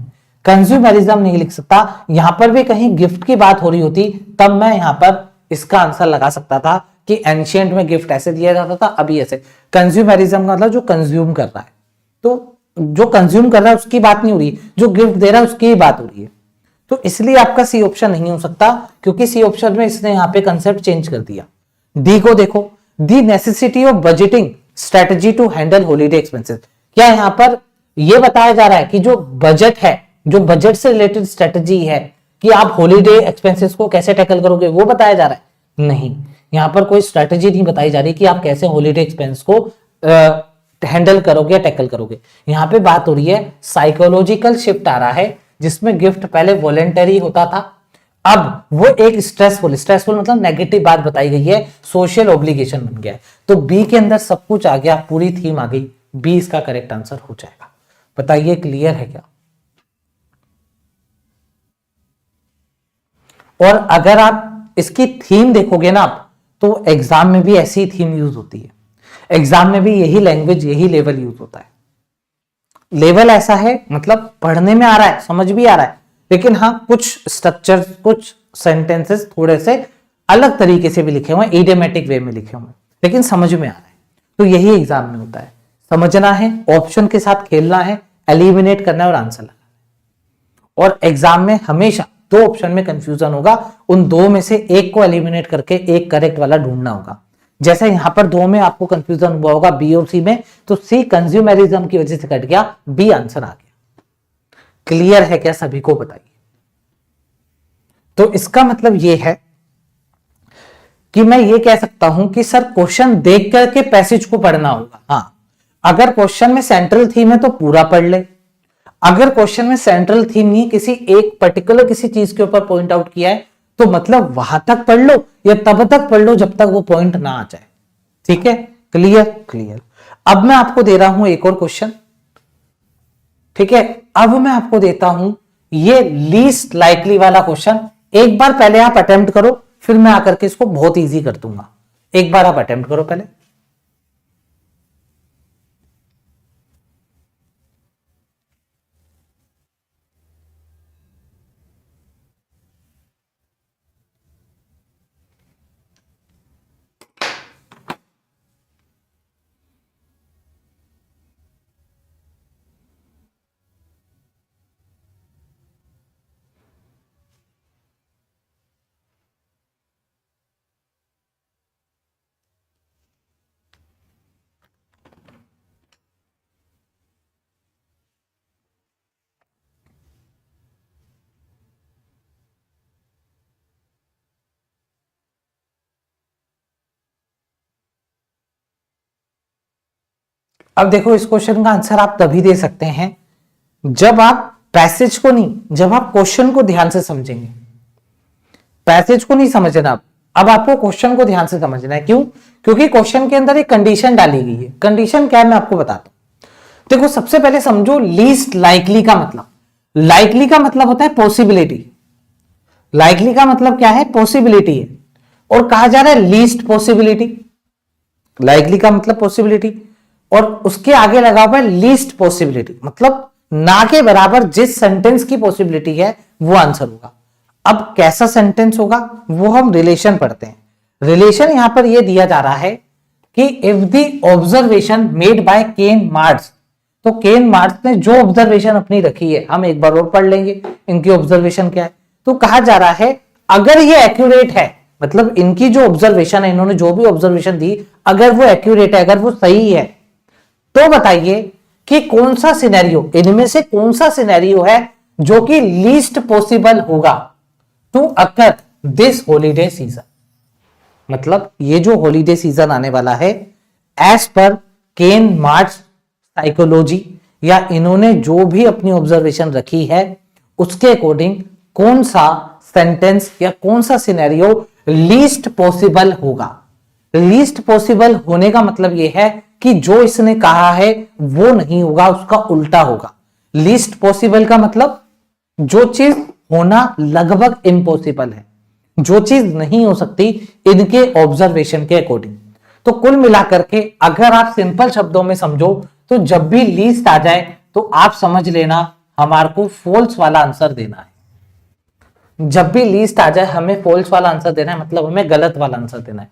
कंज्यूमरिज्म नहीं लिख सकता। यहां पर भी कहीं गिफ्ट की बात हो रही होती तब मैं यहां पर इसका आंसर लगा सकता था कि एंशिएंट में गिफ्ट ऐसे दिया जाता था, अभी ऐसे। कंज्यूमरिज्म का मतलब जो कंज्यूम कर रहा है, तो जो कंज्यूम कर रहा है उसकी बात नहीं हो रही, जो गिफ्ट दे रहा है उसकी ही बात हो रही है। तो इसलिए आपका सी ऑप्शन नहीं हो सकता, क्योंकि सी ऑप्शन में इसने यहां पे कंसेप्ट चेंज कर दिया। डी को देखो, the necessity of budgeting strategy to handle holiday expenses. क्या यहां पर यह बताया जा रहा है कि जो बजट है, जो बजट से रिलेटेड स्ट्रेटजी है कि आप हॉलीडे एक्सपेंसेस को कैसे टैकल करोगे, वो बताया जा रहा है? नहीं, यहां पर कोई स्ट्रेटजी नहीं बताई जा रही कि आप कैसे हॉलीडे एक्सपेंस को हैंडल करोगे या टैकल करोगे। यहां पे बात हो रही है, साइकोलॉजिकल शिफ्ट आ रहा है, जिसमें गिफ्ट पहले वॉलेंटरी होता था, अब वो एक स्ट्रेसफुल मतलब नेगेटिव बात बताई गई है, सोशल ऑब्लिगेशन बन गया है। तो बी के अंदर सब कुछ आ गया, पूरी थीम आ गई, बी इसका करेक्ट आंसर हो जाएगा। बताइए क्लियर है क्या? और अगर आप इसकी थीम देखोगे ना आप, तो एग्जाम में भी ऐसी थीम यूज होती है, एग्जाम में भी यही लैंग्वेज, यही लेवल यूज होता है। लेवल ऐसा है, मतलब पढ़ने में आ रहा है, समझ भी आ रहा है, लेकिन हाँ कुछ स्ट्रक्चर, कुछ सेंटेंसेस थोड़े से अलग तरीके से भी लिखे हुए हैं, इडियोमेटिक वे में लिखे हुए हैं, लेकिन समझ में आ रहा है। तो यही एग्जाम में होता है, समझना है, ऑप्शन के साथ खेलना है, एलिमिनेट करना है और आंसर लगाना है। और एग्जाम में हमेशा दो ऑप्शन में कंफ्यूजन होगा, उन दो में से एक को एलिमिनेट करके एक करेक्ट वाला ढूंढना होगा। जैसे यहां पर दो में आपको कंफ्यूजन हुआ होगा बी और सी में, तो सी कंज्यूमरिज्म की वजह से कट गया, बी आंसर आ गया। क्लियर है क्या सभी को? बताइए। तो इसका मतलब यह है कि मैं ये कह सकता हूं कि सर क्वेश्चन देख करके पैसेज को पढ़ना होगा। हाँ, अगर क्वेश्चन में सेंट्रल थीम है तो पूरा पढ़ ले, अगर क्वेश्चन में सेंट्रल थीम नहीं, किसी एक पर्टिकुलर किसी चीज के ऊपर पॉइंट आउट किया है, तो मतलब वहां तक पढ़ लो या तब तक पढ़ लो जब तक वो पॉइंट ना आ जाए। ठीक है, क्लियर? क्लियर। अब मैं आपको दे रहा हूं एक और क्वेश्चन। ठीक है, अब मैं आपको देता हूं ये लीस्ट लाइकली वाला क्वेश्चन। एक बार पहले आप अटेम्प्ट करो, फिर मैं आकर के इसको बहुत इजी कर दूंगा। एक बार आप अटेम्प्ट करो पहले। अब देखो, इस क्वेश्चन का आंसर आप तभी दे सकते हैं जब आप पैसेज को नहीं, जब आप क्वेश्चन को ध्यान से समझेंगे। पैसेज को नहीं समझना, अब आपको क्वेश्चन को ध्यान से समझना है। क्यों? क्योंकि क्वेश्चन के अंदर एक कंडीशन डाली गई है। कंडीशन क्या है मैं आपको बताता हूं। देखो, सबसे पहले समझो लीस्ट लाइकली का मतलब। लाइकली का मतलब होता है पॉसिबिलिटी। लाइकली का मतलब क्या है? पॉसिबिलिटी है। और कहा जा रहा है लीस्ट पॉसिबिलिटी। लाइकली का मतलब पॉसिबिलिटी, और उसके आगे लगा हुआ है लीस्ट पॉसिबिलिटी, मतलब ना के बराबर जिस सेंटेंस की पॉसिबिलिटी है वो आंसर होगा। अब कैसा सेंटेंस होगा वो हम रिलेशन पढ़ते हैं। रिलेशन यहां पर यह दिया जा रहा है कि if the observation made by Ken Marts, तो केन मार्ट्स ने जो ऑब्जर्वेशन अपनी रखी है, हम एक बार और पढ़ लेंगे इनकी ऑब्जर्वेशन क्या है। तो कहा जा रहा है अगर ये एक्यूरेट है, मतलब इनकी जो ऑब्जर्वेशन है, इन्होंने जो भी ऑब्जर्वेशन दी, अगर वो एक्यूरेट है, अगर वो सही है, तो बताइए कि कौन सा सिनेरियो, इनमें से कौन सा सिनेरियो है जो कि लीस्ट पॉसिबल होगा to occur this holiday season. मतलब ये जो हॉलीडे सीजन आने वाला है, एज पर केन मार्ट्स साइकोलॉजी, या इन्होंने जो भी अपनी ऑब्जर्वेशन रखी है उसके अकॉर्डिंग कौन सा सेंटेंस या कौन सा सिनेरियो लीस्ट पॉसिबल होगा। लीस्ट पॉसिबल होने का मतलब यह है कि जो इसने कहा है वो नहीं होगा, उसका उल्टा होगा। लीस्ट पॉसिबल का मतलब जो चीज होना लगभग इम्पॉसिबल है। जो चीज नहीं हो सकती इनके ऑब्जर्वेशन के अकॉर्डिंग। तो कुल मिलाकर के अगर आप सिंपल शब्दों में समझो तो जब भी लीस्ट आ जाए तो आप समझ लेना हमारे को फॉल्स वाला आंसर देना है। जब भी लीस्ट आ जाए हमें फॉल्स वाला आंसर देना है, मतलब हमें गलत वाला आंसर देना है।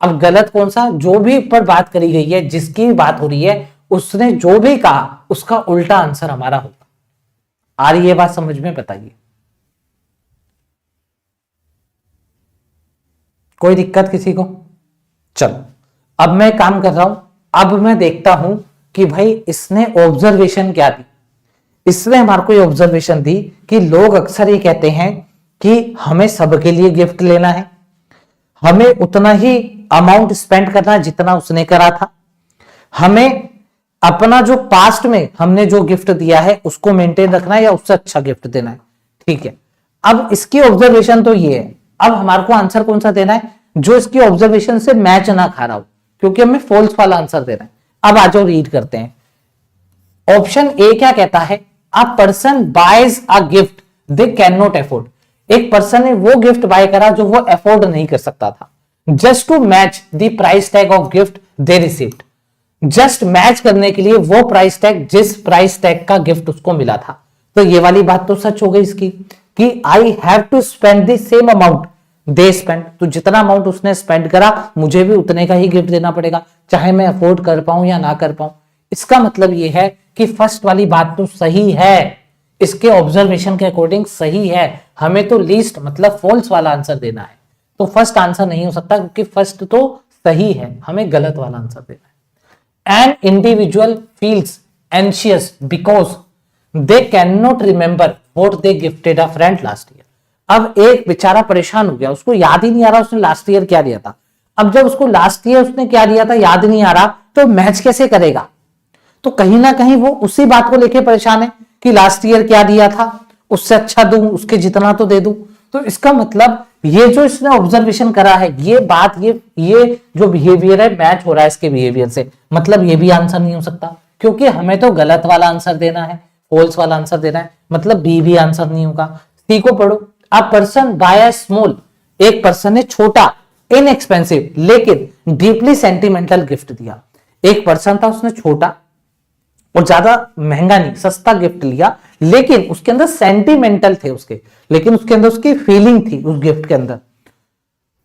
अब गलत कौन सा? जो भी ऊपर बात करी गई है, जिसकी बात हो रही है, उसने जो भी कहा उसका उल्टा आंसर हमारा होगा। आ रही है बात समझ में? बताइए, कोई दिक्कत किसी को? चलो अब मैं काम कर रहा हूं, अब मैं देखता हूं कि भाई इसने ऑब्जर्वेशन क्या दी। इसने हमारे को ऑब्जर्वेशन दी कि लोग अक्सर ये कहते हैं कि हमें सबके लिए गिफ्ट लेना है, हमें उतना ही अमाउंट स्पेंड करना है जितना उसने करा था, हमें अपना जो पास्ट में हमने जो गिफ्ट दिया है उसको मेंटेन रखना है या उससे अच्छा गिफ्ट देना है। ठीक है, अब इसकी ऑब्जर्वेशन तो ये है। अब हमारे को आंसर कौन सा देना है? जो इसकी ऑब्जर्वेशन से मैच ना खा रहा हो, क्योंकि हमें फॉल्स वाला आंसर देना है। अब आ जाओ रीड करते हैं। ऑप्शन ए क्या कहता है? A person buys a gift they can not afford. एक पर्सन ने वो गिफ्ट बाय करा जो वो अफोर्ड नहीं कर सकता था, just to match the price tag of gift they received. Just match करने के लिए वो प्राइस टैग, जिस प्राइस टैग का गिफ्ट उसको मिला था। तो ये वाली बात तो सच हो गई इसकी कि I have to spend the same amount they spend. तो जितना अमाउंट उसने स्पेंड करा मुझे भी उतने का ही गिफ्ट देना पड़ेगा, चाहे मैं अफोर्ड कर पाऊं या ना कर पाऊं। इसका मतलब ये है कि फर्स्ट वाली बात तो सही है, इसके ऑब्जर्वेशन के अकॉर्डिंग सही है। हमें तो लीस्ट मतलब फॉल्स वाला आंसर देना है। तो फर्स्ट आंसर नहीं हो सकता क्योंकि फर्स्ट तो सही है, हमें गलत वाला आंसर देना है। An individual feels anxious because they cannot remember what they gifted a friend last year. अब एक बेचारा परेशान हो गया, उसको याद ही नहीं आ रहा उसने लास्ट ईयर क्या दिया था। अब जब उसको लास्ट ईयर उसने क्या दिया था याद नहीं आ रहा तो मैच कैसे करेगा? तो कहीं ना कहीं वो उसी बात को लेके परेशान है कि लास्ट ईयर क्या दिया था, उससे अच्छा दूं, उसके जितना तो दे दूं। तो इसका मतलब ये जो इसने ऑब्जर्वेशन करा है, ये बात, ये जो बिहेवियर है मैच हो रहा है इसके बिहेवियर से, मतलब ये भी आंसर नहीं हो सकता क्योंकि हमें तो गलत वाला आंसर देना है, फॉल्स वाला आंसर देना है, मतलब बी भी आंसर नहीं होगा। सी को पढ़ो। अ पर्सन बाय स्मॉल, एक पर्सन ने छोटा इनएक्सपेंसिव लेकिन डीपली सेंटिमेंटल गिफ्ट दिया। एक पर्सन था उसने छोटा और ज्यादा महंगा नहीं, सस्ता गिफ्ट लिया, लेकिन उसके अंदर सेंटिमेंटल थे उसके, लेकिन उसके अंदर उसकी फीलिंग थी उस गिफ्ट के अंदर।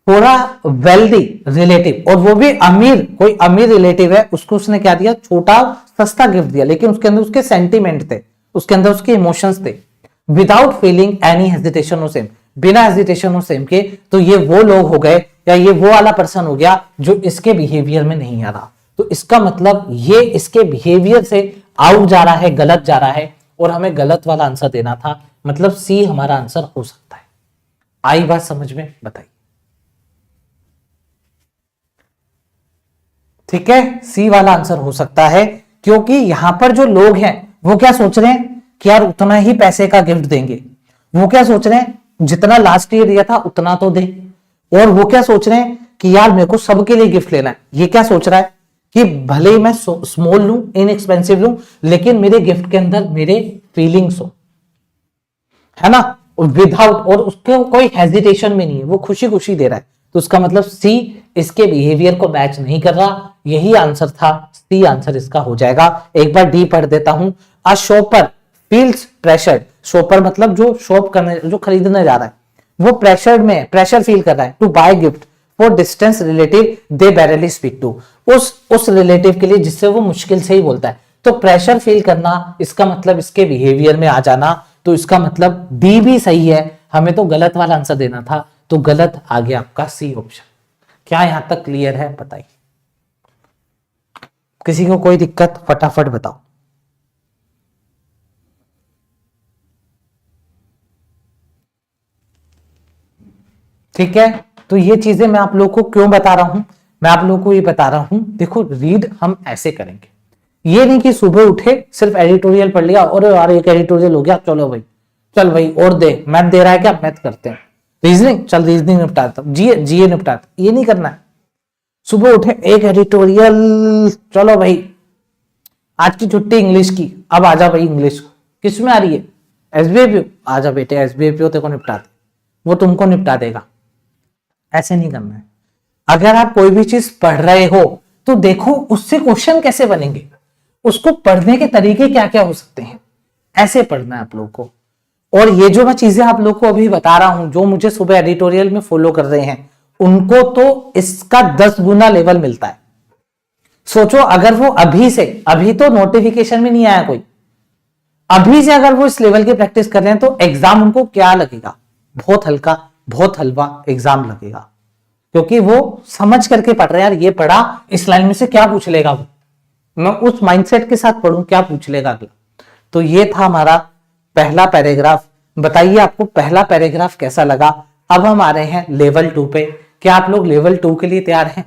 थोड़ा वेल्दी रिलेटिव, और वो भी अमीर, कोई अमीर रिलेटिव है, उसको उसने क्या दिया? छोटा सस्ता गिफ्ट दिया, लेकिन उसके अंदर उसके सेंटिमेंट थे, उसके अंदर उसके इमोशंस थे। विदाउट फीलिंग एनी हेजिटेशन और सेम, बिना हेजिटेशन और सेम के। तो ये वो लोग हो गए या ये वो वाला पर्सन हो गया जो इसके बिहेवियर में नहीं आ रहा। तो इसका मतलब ये इसके बिहेवियर से आउट जा रहा है, गलत जा रहा है, और हमें गलत वाला आंसर देना था, मतलब सी हमारा आंसर हो सकता है। आई बात समझ में? बताइए। ठीक है, सी वाला आंसर हो सकता है क्योंकि यहां पर जो लोग हैं वो क्या सोच रहे हैं कि यार उतना ही पैसे का गिफ्ट देंगे। वो क्या सोच रहे हैं जितना लास्ट ईयर दिया था उतना तो दे। और वो क्या सोच रहे हैं कि यार मेरे को सबके लिए गिफ्ट लेना है। ये क्या सोच रहा है कि भले ही मैं स्मॉल लूं, इनएक्सपेंसिव लूं, लेकिन मेरे गिफ्ट के अंदर मेरे फीलिंग्स हो, है ना, विदाउट, और उसको कोई हेजिटेशन में नहीं है, वो खुशी खुशी दे रहा है। तो उसका मतलब सी इसके बिहेवियर को मैच नहीं कर रहा, यही आंसर था। सी आंसर इसका हो जाएगा। एक बार डी पढ़ देता हूं। अ शॉपर फील्स प्रेशर्ड, शॉपर मतलब जो शॉप करने, जो खरीदने जा रहा है, वो प्रेशर फील कर रहा है to buy gift for distance relative they barely speak to, उस रिलेटिव के लिए जिससे वो मुश्किल से ही बोलता है। तो प्रेशर फील करना, इसका मतलब इसके बिहेवियर में आ जाना। तो इसका मतलब डी भी सही है, हमें तो गलत वाला आंसर देना था, तो गलत आ गया आपका सी ऑप्शन। क्या यहां तक क्लियर है? बताइए, किसी को कोई दिक्कत? फटाफट बताओ। ठीक है, तो ये चीजें मैं आप लोगों को क्यों बता रहा हूं? मैं आप लोगों को ये बता रहा हूं, देखो रीड हम ऐसे करेंगे, ये नहीं कि सुबह उठे सिर्फ एडिटोरियल पढ़ लिया और यार एक एडिटोरियल हो गया, चलो भाई, चल भाई और दे, मैथ दे रहा है क्या, मैथ करते हैं, रीजनिंग, चल रीजनिंग निपटाता हूं, जीए निपटाता, ये नहीं करना है। सुबह उठे एक एडिटोरियल, चलो भाई आज की छुट्टी इंग्लिश की, अब आ जा भाई इंग्लिश किस में आ रही है, एसबीआईपीओ आ जा बेटे, एसबीआईपीओ तेरे को निपटा दे, वो तुमको निपटा देगा। ऐसे नहीं करना है। अगर आप कोई भी चीज पढ़ रहे हो तो देखो उससे क्वेश्चन कैसे बनेंगे, उसको पढ़ने के तरीके क्या क्या हो सकते हैं, ऐसे पढ़ना है आप लोगों को। और ये जो मैं चीजें आप लोग को अभी बता रहा हूं, जो मुझे सुबह एडिटोरियल में फॉलो कर रहे हैं, उनको तो इसका 10 गुना लेवल मिलता है। सोचो अगर वो अभी से, अभी तो नोटिफिकेशन में नहीं आया कोई, अभी से अगर वो इस लेवल की प्रैक्टिस कर रहे हैं तो एग्जाम उनको क्या लगेगा, बहुत हल्का, बहुत हलवा एग्जाम लगेगा, क्योंकि वो समझ करके पढ़ रहे हैं। यार ये पढ़ा, इस लाइन में से क्या पूछ लेगा वो, मैं उस माइंडसेट के साथ पढ़ूं, क्या पूछ लेगा अगला। तो ये था हमारा पहला पैराग्राफ। बताइए आपको पहला पैराग्राफ कैसा लगा। अब हम आ रहे हैं लेवल 2 पे। क्या आप लोग लेवल 2 के लिए तैयार हैं?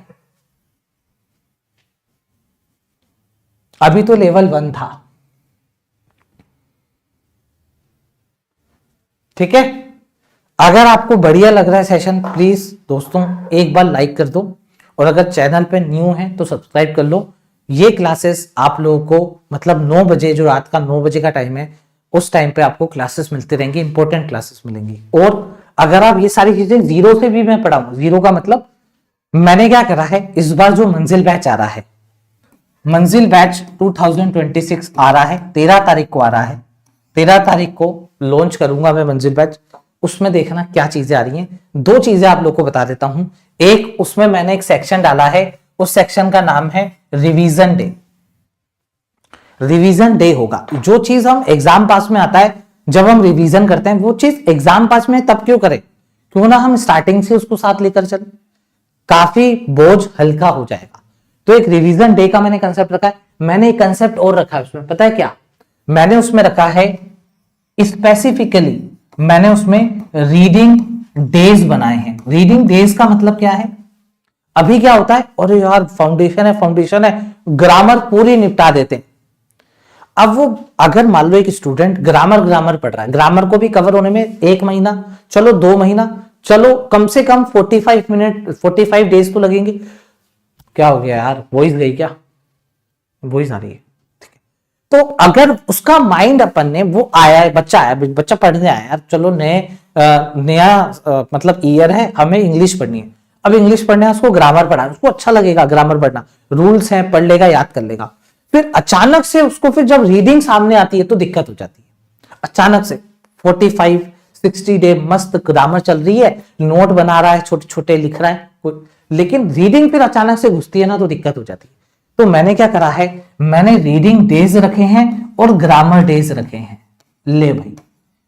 अभी तो लेवल 1 था, ठीक है। अगर आपको बढ़िया लग रहा है सेशन, प्लीज दोस्तों एक बार लाइक कर दो, और अगर चैनल पे न्यू है तो सब्सक्राइब कर लो। ये क्लासेस आप लोगों को मतलब 9 बजे, जो रात का 9 बजे का टाइम है, उस टाइम पे आपको क्लासेस मिलती रहेंगी, इंपॉर्टेंट क्लासेस मिलेंगी। और अगर आप ये सारी चीजें जीरो से भी मैं पढ़ाऊंगा, जीरो का मतलब मैंने क्या करा है, इस बार जो मंजिल बैच आ रहा है, मंजिल बैच 2026 आ रहा है, 13 तारीख को आ रहा है, 13 तारीख को लॉन्च करूंगा मैं मंजिल बैच। उसमें देखना क्या चीजें आ रही हैं। दो चीजें आप लोग को बता देता हूं। एक, उसमें मैंने एक सेक्शन डाला है, उस सेक्शन का नाम है रिवीजन डे। रिवीजन डे होगा। जो चीज हम एग्जाम पास में आता है, जब हम रिवीजन करते हैं, वो चीज एग्जाम पास में तब क्यों करें, क्यों ना हम स्टार्टिंग से उसको साथ लेकर चलें, काफी बोझ हल्का हो जाएगा। तो एक रिवीजन डे का मैंने कंसेप्ट रखा है। मैंने एक कंसेप्ट और रखा है उसमें, पता है क्या, मैंने उसमें रखा है स्पेसिफिकली, मैंने उसमें रीडिंग डेज बनाए हैं। रीडिंग डेज का मतलब क्या है, अभी क्या होता है, अरे यार फाउंडेशन है, फाउंडेशन है, ग्रामर पूरी निपटा देते हैं। अब वो अगर मान लो एक स्टूडेंट ग्रामर पढ़ रहा है, ग्रामर को भी कवर होने में 1 महीना, चलो 2 महीना, चलो कम से कम 45 मिनट, 45 डेज तो लगेंगे। क्या हो गया यार, वॉइस गई क्या, वॉइस आ रही है, ठीक है। तो अगर उसका माइंड अपन ने, वो आया है, बच्चा आया, बच्चा पढ़ने आया यार, चलो नया मतलब ईयर है, हमें इंग्लिश पढ़नी है। अब इंग्लिश पढ़ने उसको ग्रामर पढ़ा, उसको अच्छा लगेगा ग्रामर पढ़ना, रूल्स हैं, पढ़ लेगा, याद कर लेगा। फिर अचानक से उसको, फिर जब रीडिंग सामने आती है तो दिक्कत हो जाती है। अचानक से 45 60 डे मस्त ग्रामर चल रही है, नोट बना रहा है, छोटे छोटे लिख रहा है, लेकिन रीडिंग फिर अचानक से घुसती है ना, तो दिक्कत हो जाती है। तो मैंने क्या करा है, मैंने रीडिंग डेज रखे हैं और ग्रामर डेज रखे हैं। ले भाई,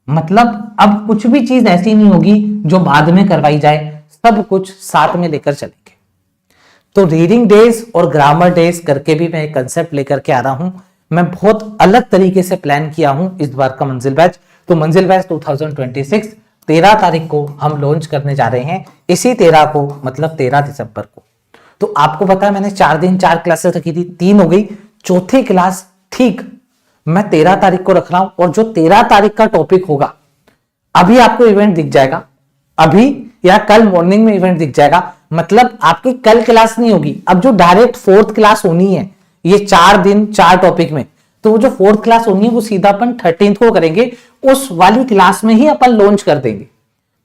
मतलब अब कुछ भी चीज ऐसी नहीं होगी जो बाद में करवाई जाए, सब कुछ साथ में लेकर चलेंगे। तो रीडिंग डेज और ग्रामर डेज करके भी मैं एक कंसेप्ट लेकर के आ रहा हूं। मैं बहुत अलग तरीके से प्लान किया हूं इस बार का मंजिल बैच। तो मंजिल बैच 2026 13 तारीख को हम लॉन्च करने जा रहे हैं, इसी 13 को, मतलब 13 दिसंबर को। तो आपको पता है मैंने 4 दिन 4 क्लासेस रखी थी, 3 हो गई, चौथी क्लास ठीक मैं 13 तारीख को रख रहा हूं। और जो 13 तारीख का टॉपिक होगा, अभी आपको इवेंट दिख जाएगा, अभी या कल मॉर्निंग में इवेंट दिख जाएगा, मतलब आपकी कल क्लास नहीं होगी। अब जो डायरेक्ट 4th क्लास होनी है, ये 4 दिन 4 टॉपिक में, तो वो जो 4th क्लास होनी है वो सीधा अपन 13th को करेंगे, उस वाली क्लास में ही अपन लॉन्च कर देंगे।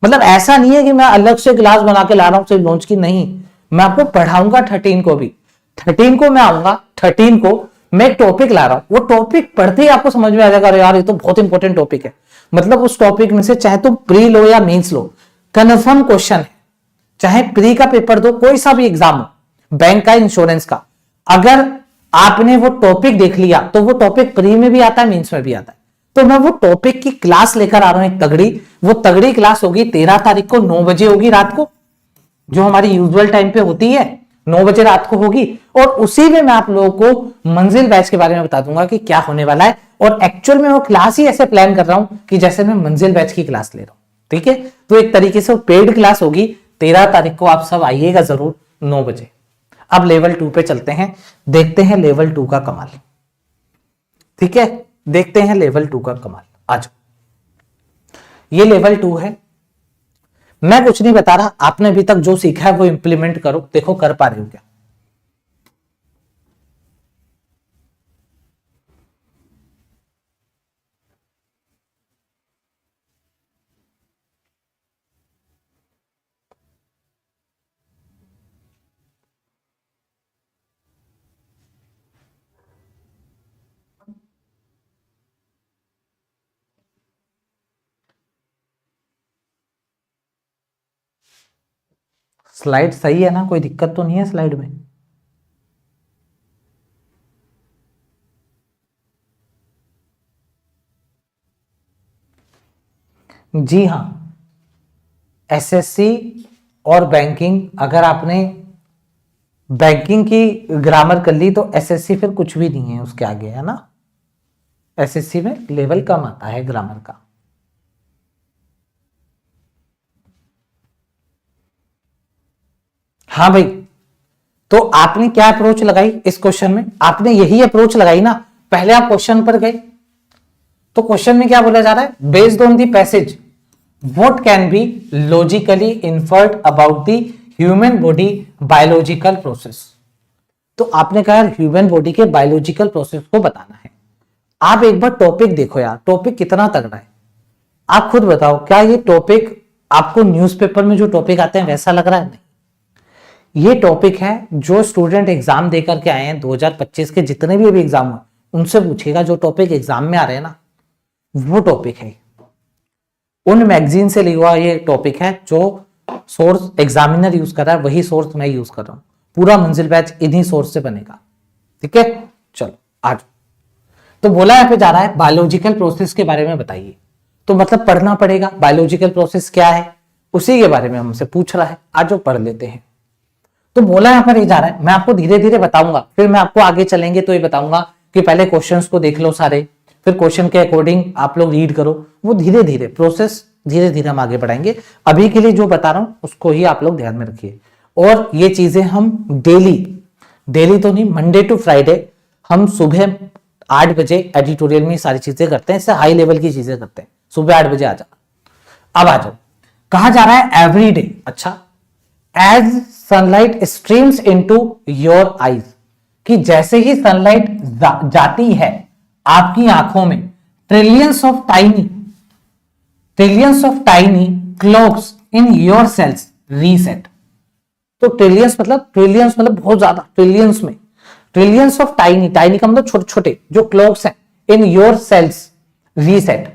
मतलब ऐसा नहीं है कि मैं अलग से क्लास बना के ला रहा हूं सिर्फ लॉन्च की, नहीं, मैं आपको पढ़ाऊंगा 13 को भी। 13 को मैं आऊंगा, 13 को मैं एक टॉपिक ला रहा हूं, वो टॉपिक पढ़ते ही आपको समझ में आ जाएगा, यार ये तो बहुत इंपॉर्टेंट टॉपिक है। मतलब उस टॉपिक में से चाहे तुम प्री लो या मेंस लो, कन्फर्म क्वेश्चन है। चाहे प्री का पेपर दो, कोई सा भी एग्जाम हो, बैंक का, इंश्योरेंस का, अगर आपने वो टॉपिक देख लिया तो वो टॉपिक प्री में भी आता है, मेंस में भी आता है। तो मैं वो टॉपिक की क्लास लेकर आ रहा हूं एक तगड़ी। वो तगड़ी क्लास होगी 13 तारीख को 9 बजे होगी रात को, जो हमारी यूजुअल टाइम पे होती है, 9 बजे रात को होगी। और उसी में मैं आप लोगों को मंजिल बैच के बारे में बता दूंगा कि क्या होने वाला है। और एक्चुअल में वो क्लास ही ऐसे प्लान कर रहा हूं कि जैसे मैं मंजिल बैच की क्लास ले रहा हूं, ठीक है। तो एक तरीके से वो पेड क्लास होगी। 13 तारीख को आप सब आइएगा जरूर 9 बजे। अब लेवल 2 पे चलते हैं, देखते हैं लेवल 2 का कमाल, ठीक है। देखते हैं लेवल 2 का कमाल। आज ये लेवल 2 है, मैं कुछ नहीं बता रहा, आपने अभी तक जो सीखा है वो इंप्लीमेंट करो, देखो कर पा रहे हो क्या। स्लाइड सही है ना, कोई दिक्कत तो नहीं है स्लाइड में? जी हाँ, एसएससी और बैंकिंग, अगर आपने बैंकिंग की ग्रामर कर ली तो एसएससी फिर कुछ भी नहीं है उसके आगे, है ना। एसएससी में लेवल कम आता है ग्रामर का। हाँ भाई, तो आपने क्या अप्रोच लगाई इस क्वेश्चन में? आपने यही अप्रोच लगाई ना। पहले आप क्वेश्चन पर गए, तो क्वेश्चन में क्या बोला जा रहा है? Based on the passage what can be logically inferred about the human body biological process. तो आपने कहा ह्यूमन बॉडी के बायोलॉजिकल प्रोसेस को बताना है। आप एक बार टॉपिक देखो यार, टॉपिक कितना तगड़ा है। आप खुद बताओ, क्या ये टॉपिक आपको न्यूज़पेपर में जो टॉपिक आते हैं वैसा लग रहा है? नहीं, ये टॉपिक है जो स्टूडेंट एग्जाम देकर के आए हैं 2025 के, जितने भी अभी एग्जाम हुए उनसे पूछेगा, जो टॉपिक एग्जाम में आ रहे हैं ना वो टॉपिक है। उन मैगजीन से लिखा हुआ ये टॉपिक है, जो सोर्स एग्जामिनर यूज कर रहा है वही सोर्स मैं यूज कर रहा हूं। पूरा मंजिल बैच इन्हीं सोर्स से बनेगा, ठीक है। चलो आज तो बोला यहाँ पे जा रहा है बायोलॉजिकल प्रोसेस के बारे में बताइए, तो मतलब पढ़ना पड़ेगा बायोलॉजिकल प्रोसेस क्या है, उसी के बारे में हमसे पूछ रहा है। आज जो पढ़ लेते हैं। तो बोला यहाँ पर ये जा रहा है, मैं आपको धीरे धीरे बताऊंगा, फिर मैं आपको आगे चलेंगे तो ये बताऊंगा कि पहले क्वेश्चंस को देख लो सारे, फिर क्वेश्चन के अकॉर्डिंग आप लोग रीड करो। वो धीरे धीरे प्रोसेस, धीरे धीरे हम आगे बढ़ाएंगे। अभी के लिए जो बता रहा हूं उसको ही आप लोग ध्यान में रखिए। और ये चीजें हम डेली तो नहीं, मंडे टू फ्राइडे हम सुबह 8 बजे एडिटोरियल में सारी चीजें करते हैं। इससे हाई लेवल की चीजें करते हैं। सुबह 8 बजे आ जाओ। अब आ जाओ, कहा जा रहा है एवरी डे। अच्छा, as sunlight streams into your eyes, कि जैसे ही सनलाइट जाती है आपकी आंखों में, trillions of tiny clocks in your cells reset. तो ट्रिलियंस मतलब बहुत ज्यादा, ट्रिलियंस में, ट्रिलियंस ऑफ टाइनी का मतलब छोटे छोटे जो क्लॉक्स हैं इन योर सेल्स रीसेट।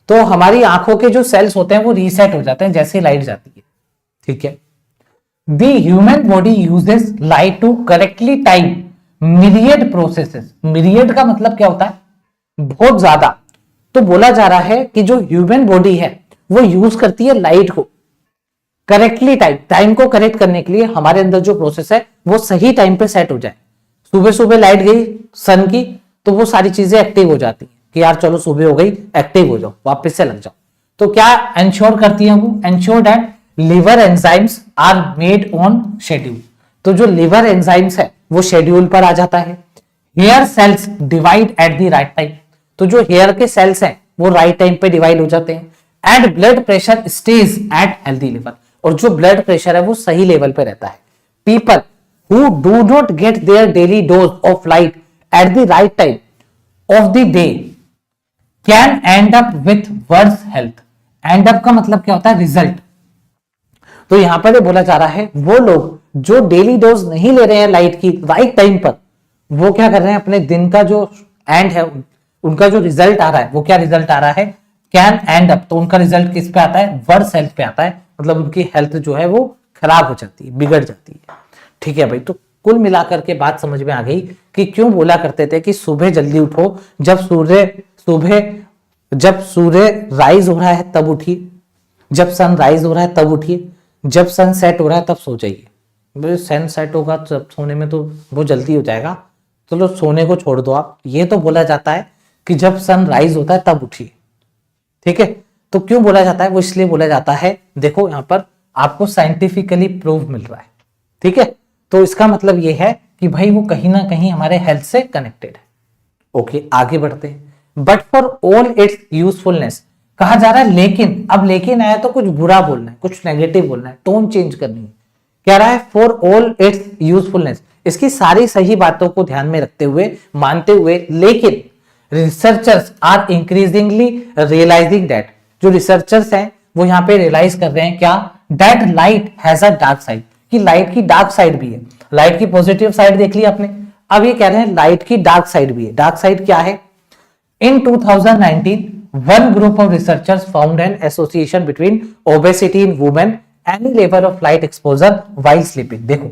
तो हमारी आंखों के जो सेल्स होते हैं वो रीसेट हो जाते हैं जैसे लाइट जाती है, ठीक है। The human body uses light to correctly time myriad processes। myriad का मतलब क्या होता है? बहुत ज्यादा। तो बोला जा रहा है कि जो ह्यूमन बॉडी है वो यूज करती है लाइट को करेक्टली, टाइम को करेक्ट करने के लिए। हमारे अंदर जो प्रोसेस है वो सही टाइम पे सेट हो जाए। सुबह सुबह लाइट गई सन की तो वो सारी चीजें एक्टिव हो जाती है कि यार चलो सुबह हो गई, एक्टिव हो जाओ, वापस से लग जाओ। तो क्या एंश्योर करती है वो? Ensure that liver enzymes are made on schedule. तो जो लिवर एंजाइम्स है वो शेड्यूल पर आ जाता है। Hair cells divide at the right time. तो जो हेयर के सेल्स हैं वो राइट टाइम पे डिवाइड हो जाते हैं। And blood pressure stays at healthy level. और जो ब्लड प्रेशर है वो सही लेवल पे रहता है। People who do not get their daily dose of light at the right time of the day can end up with worse health. End up का मतलब क्या होता है? रिजल्ट। तो यहां पर ये बोला जा रहा है वो लोग जो डेली डोज नहीं ले रहे हैं लाइट की राइट टाइम पर, वो क्या कर रहे हैं? अपने दिन का जो एंड है, उनका जो रिजल्ट आ रहा है वो क्या रिजल्ट आ रहा है? Can end up. तो उनका रिजल्ट किस पे आता है? वर्स हेल्थ पे आता है। मतलब उनकी हेल्थ जो है वो खराब हो जाती है, बिगड़ जाती है, ठीक है भाई। तो कुल मिलाकर के बात समझ में आ गई कि क्यों बोला करते थे कि सुबह जल्दी उठो, जब सूर्य राइज हो रहा है तब उठिए, जब सन राइज हो रहा है तब उठिए, जब सन सेट हो रहा है तब सो जाइए। सन सेट होगा तब सोने में तो वो जल्दी हो जाएगा, चलो सोने को छोड़ दो आप। ये तो बोला जाता है कि जब सन राइज होता है तब उठिए, ठीक है। तो क्यों बोला जाता है? वो इसलिए बोला जाता है, देखो यहां पर आपको साइंटिफिकली प्रूव मिल रहा है, ठीक है। तो इसका मतलब ये है कि भाई वो कहीं ना कहीं हमारे हेल्थ से कनेक्टेड है। ओके, आगे बढ़ते हैं। But for all it's usefulness, कहा जा रहा है लेकिन, अब लेकिन आया तो कुछ बुरा बोलना है, कुछ नेगेटिव बोलना है, टोन चेंज करनी है। कह रहा है फॉर ऑल इट्स यूजफुलनेस, इसकी सारी सही बातों को ध्यान में रखते हुए, मानते हुए, लेकिन researchers are increasingly realising that, जो रिसर्चर्स हैं वो यहाँ पे रियलाइज कर रहे हैं क्या? That light has a dark side, कि लाइट की डार्क साइड भी है। लाइट की पॉजिटिव साइड देख ली आपने, अब ये कह रहे हैं लाइट की डार्क साइड भी है। डार्क साइड क्या है? इन 2019 one group of researchers found an association between obesity in women any level of light exposure while sleeping. देखो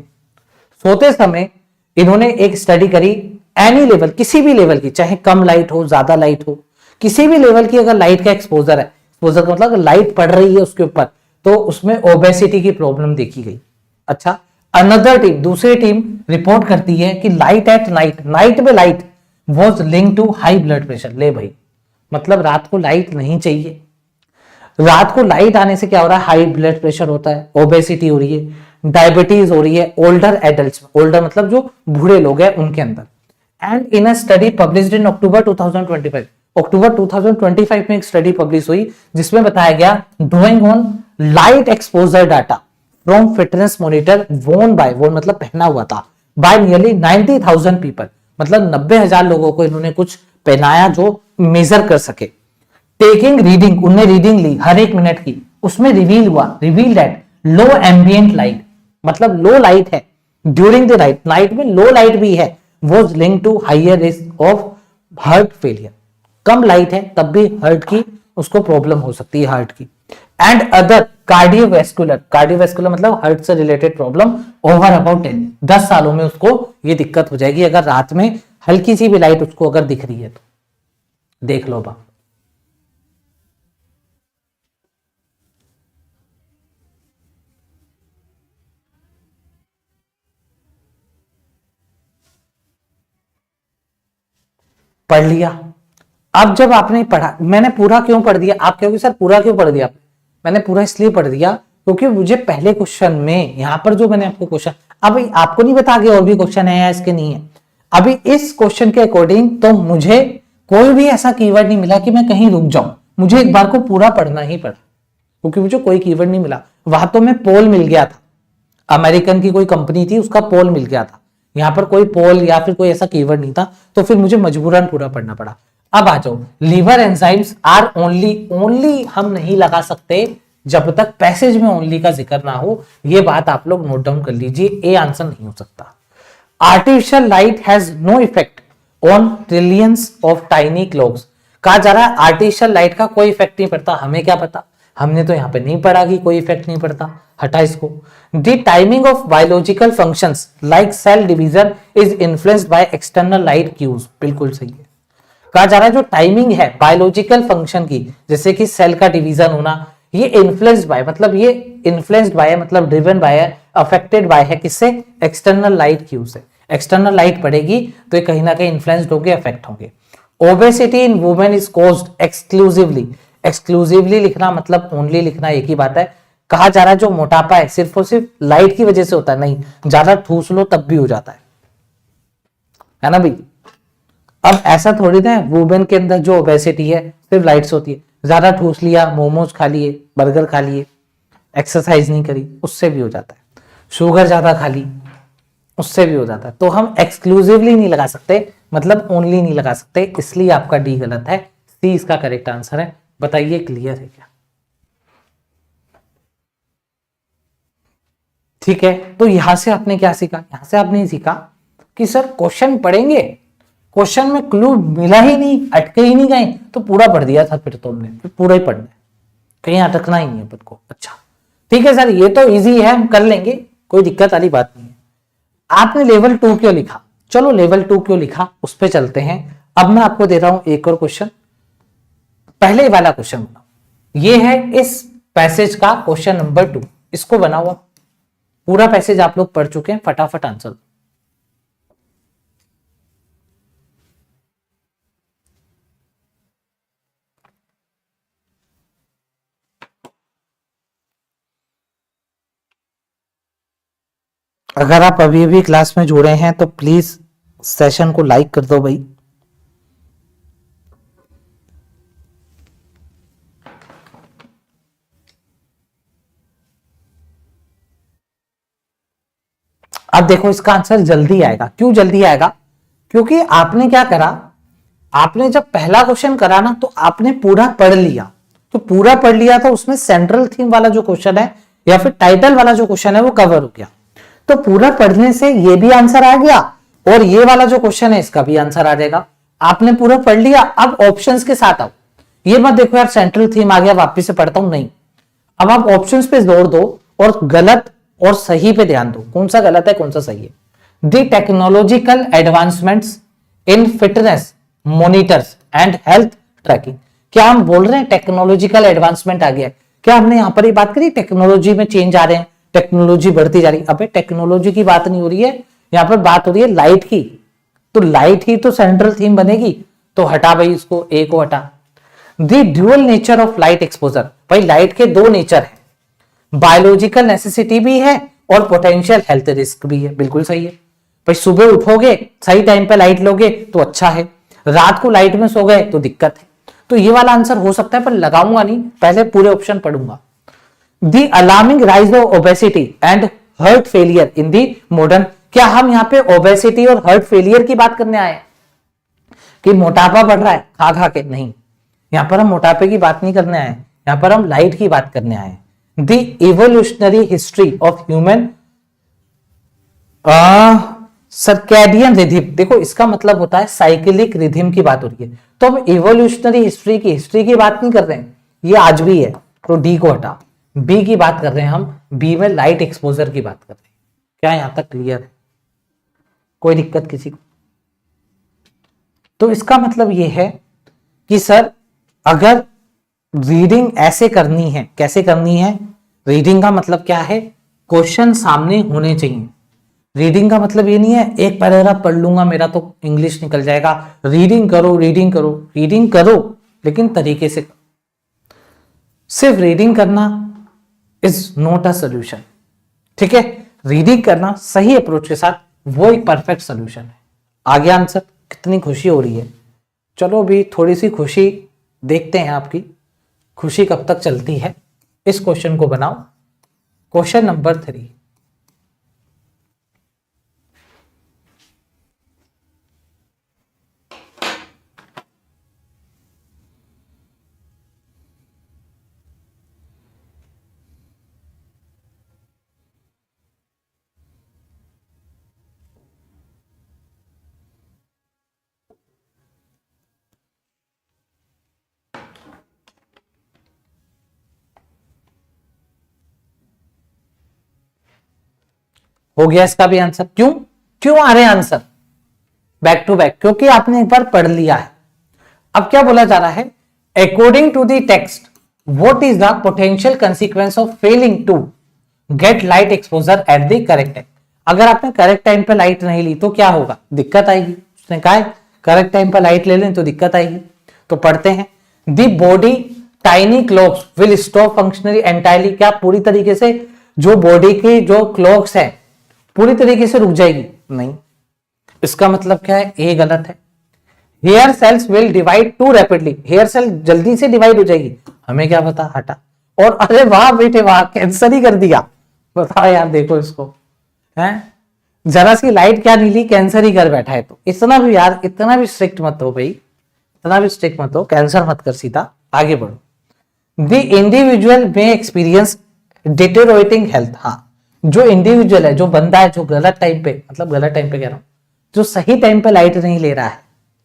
सोते समय इन्होंने एक स्टडी करी, एनी लेवल, किसी भी लेवल की, चाहे कम लाइट हो ज्यादा लाइट हो, किसी भी लेवल की अगर लाइट का एक्सपोजर है, एक्सपोजर का मतलब लाइट पड़ रही है उसके ऊपर, तो उसमें ओबेसिटी की प्रॉब्लम देखी गई। अच्छा, अनदर टीम, दूसरी टीम रिपोर्ट करती है कि लाइट एट नाइट, नाइट में light was link to high blood pressure. ले भाई, मतलब रात को लाइट नहीं चाहिए, रात को लाइट आने से क्या हो रहा है, हाई ब्लड प्रेशर होता है, ओबेसिटी हो रही है, डायबिटीज हो रही है ओल्डर एडल्ट्स में, ओल्डर मतलब जो बूढ़े लोग हैं उनके अंदर। And in a study published in October 2025, अक्टूबर 2025 में एक स्टडी पब्लिश हुई जिसमें बताया गया, drawing on light exposure data from fitness monitor worn by, worn मतलब पहना हुआ था, बाय नियरली 90,000 पीपल, मतलब 90,000 लोगों को इन्होंने कुछ पहनाया जो मेजर कर सके। टेकिंग रीडिंग, उन्हें रीडिंग ली हर एक मिनट की, उसमें रिवील हुआ, reveal that low ambient light, मतलब लो लाइट है ड्यूरिंग द नाइट, नाइट में लो लाइट भी है, was link to higher risk of heart failure. कम लाइट है तब भी हार्ट की उसको प्रॉब्लम हो सकती है, हार्ट की। एंड अदर कार्डियोवैस्कुलर, कार्डियोवैस्कुलर मतलब हार्ट से रिलेटेड प्रॉब्लम ओवर अबाउट 10 सालों में उसको ये दिक्कत हो जाएगी अगर रात में हल्की सी भी लाइट उसको अगर दिख रही है तो। देख लो बा, पढ़ लिया। अब जब आपने पढ़ा, मैंने पूरा क्यों पढ़ दिया, आप कहोगे सर पूरा क्यों पढ़ दिया, मैंने पूरा इसलिए पढ़ दिया क्योंकि मुझे पहले क्वेश्चन में यहां पर जो मैंने आपको क्वेश्चन, अभी आपको नहीं बता के और भी क्वेश्चन है या इसके नहीं है, अभी इस क्वेश्चन के अकॉर्डिंग तो मुझे कोई भी ऐसा कीवर्ड नहीं मिला कि मैं कहीं रुक जाऊं, मुझे एक बार को पूरा पढ़ना ही पड़ा क्योंकि मुझे कोई कीवर्ड नहीं मिला। वहां तो मैं पोल मिल गया था, अमेरिकन की कोई कंपनी थी उसका पोल मिल गया था, यहां पर कोई पोल या फिर कोई ऐसा कीवर्ड नहीं था, तो फिर मुझे मजबूरन पूरा पढ़ना पड़ा। अब आ जाओ, liver enzymes are only, only हम नहीं लगा सकते जब तक पैसेज में ओनली का जिक्र ना हो, ये बात आप लोग नोट डाउन कर लीजिए, ए आंसर नहीं हो सकता। Artificial light has no effect on trillions of tiny clocks, कहा जा रहा है आर्टिफिशियल लाइट का कोई इफेक्ट नहीं पड़ता, हमें क्या पता, हमने तो यहां पे नहीं पढ़ा कि कोई इफेक्ट नहीं पड़ता, हटा इसको। The timing of biological functions like cell division is influenced by external light cues, बिल्कुल सही है। कहा जा रहा है जो टाइमिंग है बायोलॉजिकल फंक्शन की, जैसे कि सेल का डिवीजन होना, ये इन्फ्लुएंस्ड बाय, मतलब ये इन्फ्लुएंस्ड बाय है, मतलब ड्रिवन बाय है, अफेक्टेड बाय है, किससे, एक्सटर्नल लाइट क्यू से। एक्सटर्नल लाइट पड़ेगी तो ये कहीं ना कहीं इन्फ्लुएंस्ड होंगे, अफेक्ट होंगे। Obesity in women is caused exclusively, exclusively लिखना मतलब ओनली लिखना एक ही बात है। कहा जा रहा है जो मोटापा है सिर्फ और सिर्फ लाइट की वजह से होता है, नहीं, ज्यादा ठूस लो तब भी हो जाता है ना भाई। अब ऐसा थोड़ी ना वुमेन के अंदर जो ओबेसिटी है सिर्फ लाइट से होती है, ज्यादा ठूस लिया, मोमोज खा लिए, बर्गर खा लिए, एक्सरसाइज नहीं करी, उससे भी हो जाता है। शुगर ज्यादा खा ली, उससे भी हो जाता है। तो हम एक्सक्लूसिवली नहीं लगा सकते, मतलब ओनली नहीं लगा सकते, इसलिए आपका डी गलत है, सी इसका करेक्ट आंसर है। बताइए क्लियर है क्या? ठीक है, तो यहां से आपने क्या सीखा, यहां से आपने सीखा कि सर क्वेश्चन पढ़ेंगे, क्वेश्चन में क्लू मिला ही नहीं, अटके ही नहीं गए, तो पूरा पढ़ दिया था, फिर तो हमने फिर पूरा ही पढ़ना है, कहीं अटकना ही नहीं है अपन को। अच्छा ठीक है सर, ये तो इजी है, हम कर लेंगे, कोई दिक्कत वाली बात नहीं है। आपने लेवल 2 क्यों लिखा, चलो लेवल 2 क्यों लिखा उस पर चलते हैं। अब मैं आपको दे रहा हूं एक और क्वेश्चन, पहले वाला क्वेश्चन बनाओ, ये है इस पैसेज का क्वेश्चन नंबर 2, इसको बनाओ। पूरा पैसेज आप लोग पढ़ चुके हैं, फटाफट आंसर। अगर आप अभी अभी क्लास में जुड़े हैं तो प्लीज सेशन को लाइक कर दो भाई। अब देखो इसका आंसर जल्दी आएगा, क्यों जल्दी आएगा, क्योंकि आपने क्या करा, आपने जब पहला क्वेश्चन करा ना तो आपने पूरा पढ़ लिया, तो पूरा पढ़ लिया तो उसमें सेंट्रल थीम वाला जो क्वेश्चन है या फिर टाइटल वाला जो क्वेश्चन है वो कवर हो गया। तो पूरा पढ़ने से ये भी आंसर आ गया और ये वाला जो क्वेश्चन है इसका भी आंसर आ जाएगा। आपने पूरा पढ़ लिया, अब ऑप्शंस के साथ आओ। ये मत देखो यार सेंट्रल थीम आ गया वापिस से पढ़ता हूं, नहीं, अब आप ऑप्शंस पे जोर दो और गलत और सही पे ध्यान दो, कौन सा गलत है कौन सा सही है। The technological advancements in fitness monitors and health trekking. क्या हम बोल रहे हैं टेक्नोलॉजिकल एडवांसमेंट आ गया है? क्या हमने यहां पर ही बात करी टेक्नोलॉजी में चेंज आ रहे हैं, टेक्नोलॉजी बढ़ती जा रही है? अबे टेक्नोलॉजी की बात नहीं हो रही है, यहां पर बात हो रही है लाइट की। तो लाइट ही तो सेंट्रल थीम बनेगी, तो हटा भाई इसको, ए को हटा। The dual nature of light exposure, भाई लाइट के दो नेचर है, बायोलॉजिकल नेसेसिटी भी है और पोटेंशियल हेल्थ रिस्क भी है। बिल्कुल सही है भाई, सुबह उठोगे सही टाइम पे लाइट लोगे तो अच्छा है, रात को लाइट में सो गए तो दिक्कत है। तो ये वाला आंसर हो सकता है पर लगाऊंगा नहीं, पहले पूरे ऑप्शन पढ़ूंगा। The alarming rise of obesity and heart failure in the modern. क्या हम यहाँ पे ओबेसिटी और हार्ट फेलियर की बात करने आए कि मोटापा बढ़ रहा है खा खा के? नहीं, यहां पर हम मोटापे की बात नहीं करने आए, यहां पर हम लाइट की बात करने आए। The evolutionary history of human circadian rhythm, देखो इसका मतलब होता है साइकिलिक रिथिम की बात हो रही है, तो हम इवोल्यूशनरी हिस्ट्री की बात नहीं कर रहे हैं, ये आज भी है, तो डी को हटा। बी की बात कर रहे हैं हम, बी में लाइट एक्सपोजर की बात कर रहे हैं। क्या यहां तक क्लियर है? कोई दिक्कत किसी को? तो इसका मतलब ये है कि सर अगर रीडिंग ऐसे करनी है, कैसे करनी है? रीडिंग का मतलब क्या है? क्वेश्चन सामने होने चाहिए। रीडिंग का मतलब ये नहीं है एक पैराग्राफ पढ़ लूंगा मेरा तो इंग्लिश निकल जाएगा। रीडिंग करो रीडिंग करो रीडिंग करो, लेकिन तरीके से। सिर्फ रीडिंग करना इज नॉट अ सोल्यूशन, ठीक है? रीडिंग करना सही अप्रोच के साथ वो एक परफेक्ट सोल्यूशन है। आगे आंसर, कितनी खुशी हो रही है। चलो भी थोड़ी सी खुशी देखते हैं, आपकी खुशी कब तक चलती है। इस क्वेश्चन को बनाओ, क्वेश्चन नंबर 3। हो गया इसका भी आंसर। क्यों क्यों आ रहे हैं आंसर बैक टू बैक? क्योंकि आपने एक बार पढ़ लिया है। अब क्या बोला जा रहा है? According to the text what is the potential consequence of failing to get light exposure at the correct time. अगर आपने करेक्ट टाइम पे लाइट नहीं ली तो क्या होगा? दिक्कत आएगी। उसने कहा है करेक्ट टाइम पे लाइट ले लें तो दिक्कत आएगी। तो पढ़ते हैं, the body tiny clocks will stop functionally entirely. क्या पूरी तरीके से जो बॉडी की जो क्लॉक्स है पूरी तरीके से रुक जाएगी? नहीं। इसका मतलब क्या है? ए गलत है। Hair cells will divide too rapidly, hair cell जल्दी से डिवाइड हो जाएगी? हमें क्या पता, हटा। और अरे वाह बेटे वाह, कैंसर ही कर दिया। बताओ यार, देखो इसको है, जरा सी लाइट क्या नीली, कैंसर ही कर बैठा है। तो इतना भी यार, इतना भी स्ट्रिक्ट मत हो भाई, इतना भी स्ट्रिक्ट मत हो, कैंसर मत कर, सीधा आगे बढ़ो। द इंडिविजुअल में एक्सपीरियंस डिटेरोरेटिंग हेल्थ। हाँ, जो इंडिविजुअल है, जो बंदा है, जो गलत टाइम पे, मतलब गलत टाइम पे कह रहा हूं, जो सही टाइम पे लाइट नहीं ले रहा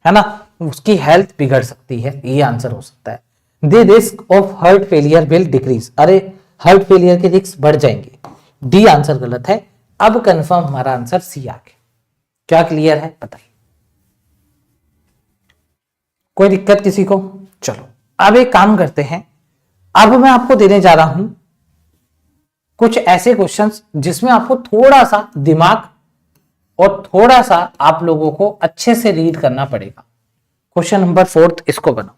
है ना, उसकी हेल्थ बिगड़ सकती है। ये आंसर हो सकता है। The risk of heart failure will decrease. अरे हार्ट फेलियर के रिस्क बढ़ जाएंगे। डी आंसर गलत है। अब कंफर्म हमारा आंसर सी आ गया। क्या क्लियर है बताइए? कोई दिक्कत किसी को? चलो अब एक काम करते हैं, अब मैं आपको देने जा रहा हूं कुछ ऐसे क्वेश्चंस जिसमें आपको थोड़ा सा दिमाग और थोड़ा सा आप लोगों को अच्छे से रीड करना पड़ेगा। क्वेश्चन नंबर 4 इसको बनाओ।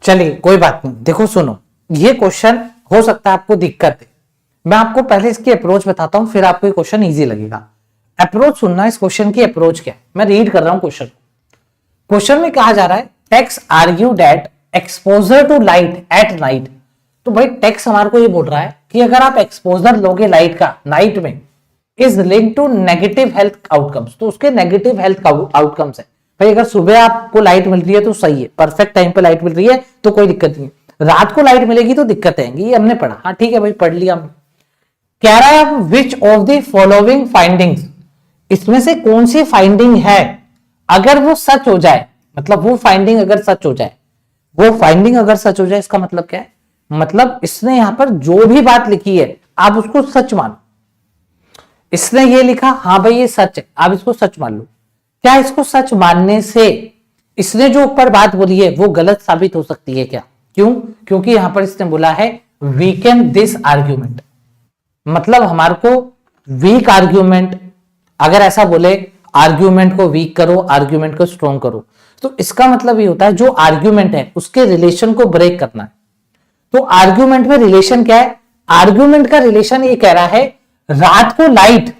चलिए कोई बात नहीं, देखो सुनो, ये क्वेश्चन हो सकता है आपको दिक्कत है। मैं आपको पहले इसकी अप्रोच बताता हूं, फिर आपको ये क्वेश्चन इजी लगेगा। अप्रोच सुनना, इस क्वेश्चन की अप्रोच क्या है। मैं रीड कर रहा हूं क्वेश्चन। क्वेश्चन में कहा जा रहा है texts argue that exposure to light at night. तो भाई टेक्स हमारे को ये बोल रहा है कि अगर आप एक्सपोजर लोगे लाइट का नाइट में is link to negative health outcomes, तो उसके नेगेटिव हेल्थ आउटकम्स है। भाई अगर सुबह आपको लाइट मिल रही है तो सही है, परफेक्ट टाइम पे लाइट मिल रही है तो कोई दिक्कत नहीं, रात को लाइट मिलेगी तो दिक्कत आएंगी, ये हमने पढ़ा। हाँ ठीक है भाई, पढ़ लिया हमने। कह रहा है विच ऑफ द फॉलोइंग फाइंडिंग्स, इसमें से कौन सी फाइंडिंग है अगर वो सच हो जाए, मतलब वो फाइंडिंग अगर सच हो जाए, वो फाइंडिंग अगर सच हो जाए इसका मतलब क्या है, मतलब इसने यहां पर जो भी बात लिखी है आप उसको सच मानो। इसने ये लिखा हाँ भाई ये सच है, आप इसको सच मान लो। क्या इसको सच मानने से इसने जो ऊपर बात बोली है वो गलत साबित हो सकती है क्या? क्यों? क्योंकि यहां पर इसने बोला है वीकन दिस आर्ग्यूमेंट, मतलब हमारे को वीक आर्ग्यूमेंट, अगर ऐसा बोले आर्ग्यूमेंट को वीक करो, आर्ग्यूमेंट को स्ट्रॉन्ग करो, तो इसका मतलब ये होता है जो आर्ग्यूमेंट है उसके रिलेशन को ब्रेक करना है। तो आर्ग्यूमेंट में रिलेशन क्या है? आर्ग्यूमेंट का रिलेशन ये कह रहा है रात को लाइट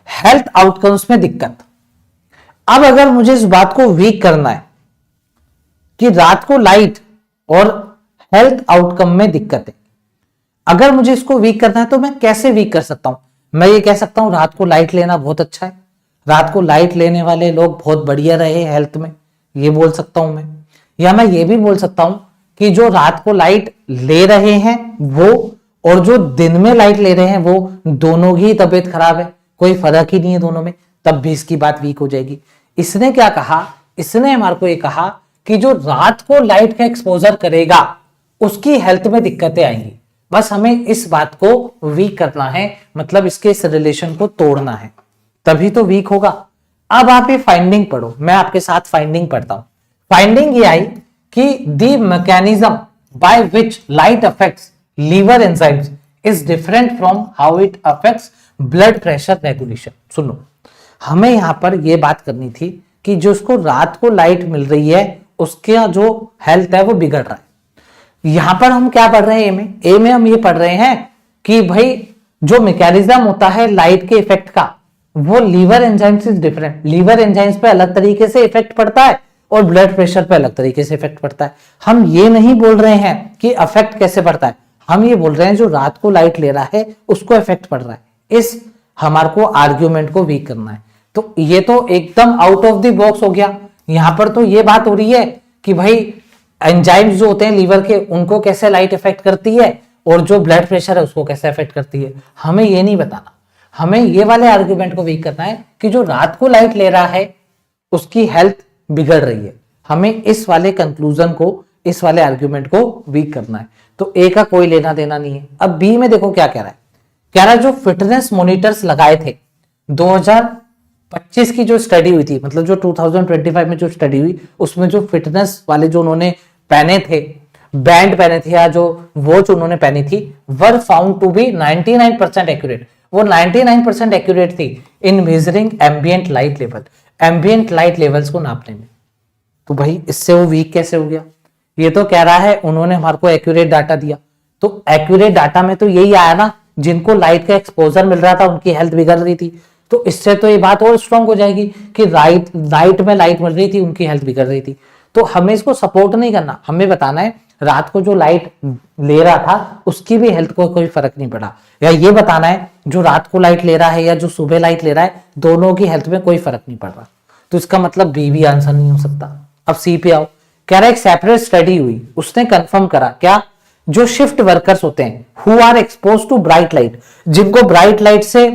हेल्थ आउटकम्स में दिक्कत। अब अगर मुझे इस बात को वीक करना है कि रात को लाइट और हेल्थ आउटकम में दिक्कत है, अगर मुझे इसको वीक करना है तो मैं कैसे वीक कर सकता हूं? मैं ये कह सकता हूं रात को लाइट लेना बहुत अच्छा है, रात को लाइट लेने वाले लोग बहुत बढ़िया रहे हेल्थ में, ये बोल सकता हूं मैं। या मैं ये भी बोल सकता हूं कि जो रात को लाइट ले रहे हैं वो और जो दिन में लाइट ले रहे हैं वो दोनों की तबीयत खराब है, कोई फर्क ही नहीं है दोनों में, तब भी इसकी बात वीक हो जाएगी। इसने क्या कहा? इसने हमारे को ये कहा कि जो रात को लाइट का एक्सपोजर करेगा उसकी हेल्थ में दिक्कतें आएंगी। बस हमें इस बात को वीक करना है, मतलब इसके इस रिलेशन को तोड़ना है, तभी तो वीक होगा। अब आप ये फाइंडिंग पढ़ो, मैं आपके साथ फाइंडिंग पढ़ता हूं। फाइंडिंग ये आई कि the mechanism by which light affects liver enzymes is different from how it affects blood pressure regulation. सुनो, हमें यहां पर यह बात करनी थी कि जो उसको रात को लाइट मिल रही है उसका जो हेल्थ है वो बिगड़ रहा है। यहां पर हम क्या पढ़ रहे हैं? ए में हम ये पढ़ रहे हैं कि भाई जो मैकेनिज्म होता है लाइट के इफेक्ट का वो liver enzymes is different, liver enzymes पे अलग तरीके से इफेक्ट पड़ता है और ब्लड प्रेशर पे अलग तरीके से इफेक्ट पड़ता है। हम ये नहीं बोल रहे हैं कि अफेक्ट कैसे पड़ता है, हम ये बोल रहे हैं जो रात को लाइट ले रहा है उसको इफेक्ट पड़ रहा है। इस हमारे को आर्ग्यूमेंट को वीक करना है। तो ये तो एकदम आउट ऑफ द बॉक्स हो गया। यहां पर तो ये बात हो रही है कि भाई एंजाइम्स जो होते हैं लीवर के उनको कैसे लाइट इफेक्ट करती है और जो ब्लड प्रेशर है उसको कैसे इफेक्ट करती है। हमें ये नहीं बताना, हमें ये वाले आर्ग्यूमेंट को वीक करना है कि जो रात को लाइट ले रहा है उसकी हेल्थ बिगड़ रही है। हमें इस वाले कंक्लूजन को, इस वाले आर्ग्यूमेंट को वीक करना है। तो ए का कोई लेना देना नहीं है। अब बी में देखो क्या कह रहा है। कह रहा है जो फिटनेस मॉनिटर्स लगाए थे 2025 की जो स्टडी हुई थी, मतलब जो 2025 में जो स्टडी हुई उसमें जो फिटनेस वाले जो उन्होंने पहने थे, बैंड पहने थे या जो वॉच उन्होंने पहनी थी, were found to be 99% accurate. वो 99% एक्यूरेट थी इन measuring ambient light level, ambient light levels को नापने में। तो भाई इससे वो वीक कैसे हो गया? ये तो कह रहा है उन्होंने हमारे को एक्यूरेट डाटा दिया, तो एक्यूरेट डाटा में तो यही आया ना, जिनको लाइट का एक्सपोजर मिल रहा था उनकी हेल्थ बिगड़ रही थी। तो इससे तो ये बात और स्ट्रांग हो जाएगी कि नाइट में लाइट मिल रही थी उनकी हेल्थ बिगड़ रही थी। तो हमें इसको सपोर्ट नहीं करना, हमें बताना है रात को जो लाइट ले रहा था उसकी भी हेल्थ को कोई फर्क नहीं पड़ा, या ये बताना है जो रात को लाइट ले रहा है या जो सुबह लाइट ले रहा है दोनों की हेल्थ में कोई फर्क नहीं पड़ रहा। तो इसका मतलब बी भी आंसर नहीं हो सकता। अब सी पे आओ। कह रहा है एक सेपरेट स्टडी हुई, उसने कंफर्म करा क्या, जो शिफ्ट वर्कर्स होते हैं who are expose to bright light, जिनको ब्राइट लाइट से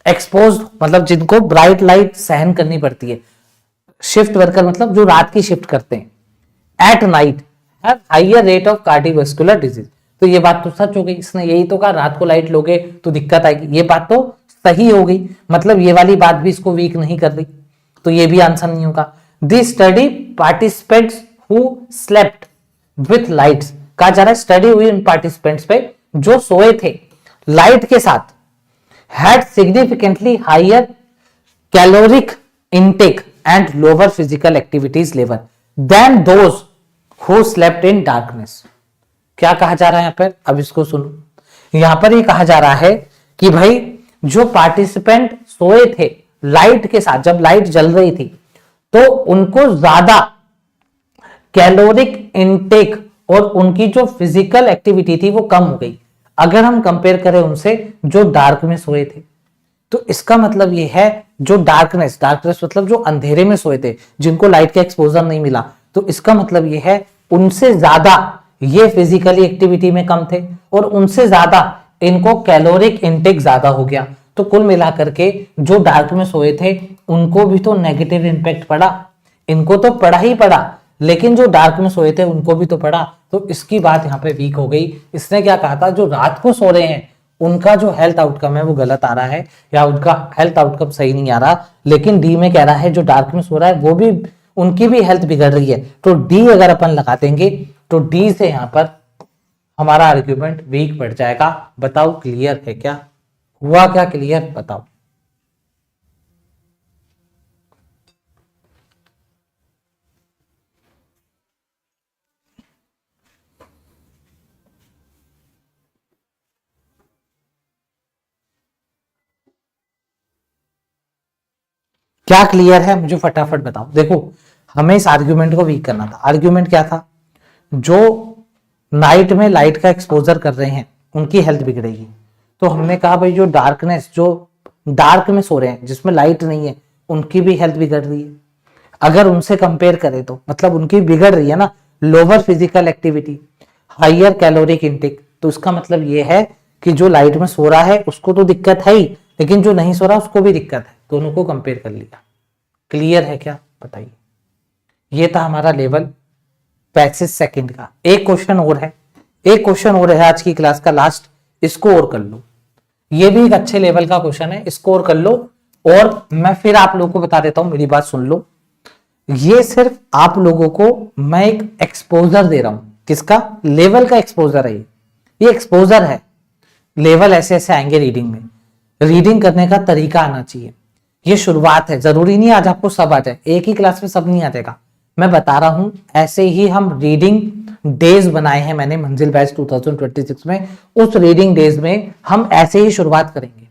एक्सपोज, मतलब जिनको ब्राइट लाइट सहन करनी पड़ती है, शिफ्ट वर्कर मतलब जो रात की शिफ्ट करते हैं, at night have higher rate of cardiovascular disease. तो ये बात तो सच हो गई, इसने यही तो कहा रात को लाइट लोगे तो दिक्कत आएगी, ये बात तो सही हो गई, मतलब ये वाली बात भी इसको वीक नहीं कर रही, तो ये भी आंसर नहीं होगा। This study participants who slept with lights, कहा जा रहा है स्टडी हुई उन पार्टिसिपेंट्स पे जो सोए थे लाइट के साथ, had significantly higher caloric intake and lower physical activities level than those who slept in darkness। क्या कहा जा रहा है यहां पर? अब इसको सुनो। यहां पर ये कहा जा रहा है कि भाई जो पार्टिसिपेंट सोए थे लाइट के साथ, जब लाइट जल रही थी तो उनको ज्यादा कैलोरिक इनटेक और उनकी जो फिजिकल एक्टिविटी थी वो कम हो गई अगर हम कंपेयर करें उनसे जो डार्क में सोए थे। तो इसका मतलब ये है जो डार्कनेस मतलब जो अंधेरे में सोए थे, जिनको लाइट का एक्सपोजर नहीं मिला, तो इसका मतलब ये है उनसे ज्यादा ये फिजिकली एक्टिविटी में कम थे और उनसे ज्यादा इनको कैलोरिक इनटेक ज्यादा हो गया। तो कुल मिलाकर के जो डार्क में सोए थे उनको भी तो नेगेटिव इंपैक्ट पड़ा, इनको तो पड़ा ही पड़ा, लेकिन जो डार्क में सोए थे उनको भी तो पड़ा। तो इसकी बात यहाँ पे वीक हो गई। इसने क्या कहा था, जो रात को सो रहे हैं उनका जो हेल्थ आउटकम है वो गलत आ रहा है या उनका हेल्थ आउटकम सही नहीं आ रहा, लेकिन डी में कह रहा है जो डार्क में सो रहा है वो भी, उनकी भी हेल्थ बिगड़ रही है। तो डी अगर अपन लगा देंगे तो डी से यहां पर हमारा आर्ग्यूमेंट वीक पड़ जाएगा। बताओ क्लियर है क्या? हुआ क्या क्लियर? बताओ। क्या क्लियर है मुझे फटाफट बताओ। देखो हमें इस आर्ग्यूमेंट को वीक करना था। आर्ग्यूमेंट क्या था? जो नाइट में लाइट का एक्सपोजर कर रहे हैं उनकी हेल्थ बिगड़ेगी। तो हमने कहा भाई जो डार्कनेस, जो डार्क में सो रहे हैं जिसमें लाइट नहीं है, उनकी भी हेल्थ बिगड़ रही है। अगर उनसे कंपेयर करें तो मतलब उनकी बिगड़ रही है ना, lower physical activity, higher caloric intake. तो इसका मतलब ये है कि जो लाइट में सो रहा है उसको तो दिक्कत है ही, लेकिन जो नहीं सो रहा उसको भी दिक्कत है। दोनों को कंपेयर कर लिया। क्लियर है क्या? बताइए। ये था हमारा लेवल 35 सेकंड का। एक क्वेश्चन और है, एक क्वेश्चन और है आज की क्लास का लास्ट, इसको और कर लो। ये भी एक अच्छे लेवल का क्वेश्चन है, इसको और कर लो। और मैं फिर आप लोगों को बता देता हूं, मेरी बात सुन लो। ये सिर्फ आप लोगों को मैं एक एक्सपोजर दे रहा हूं। किसका? लेवल का एक्सपोजर है ये एक्सपोजर है। लेवल ऐसे ऐसे आएंगे रीडिंग में, रीडिंग करने का तरीका आना चाहिए। ये शुरुआत है, जरूरी नहीं आज आपको सब आ जाए, एक ही क्लास में सब नहीं आ जाएगा। मैं बता रहा हूं ऐसे ही हम रीडिंग डेज बनाए हैं मैंने मंजिल बैच 2026 में। उस रीडिंग डेज में हम ऐसे ही शुरुआत करेंगे।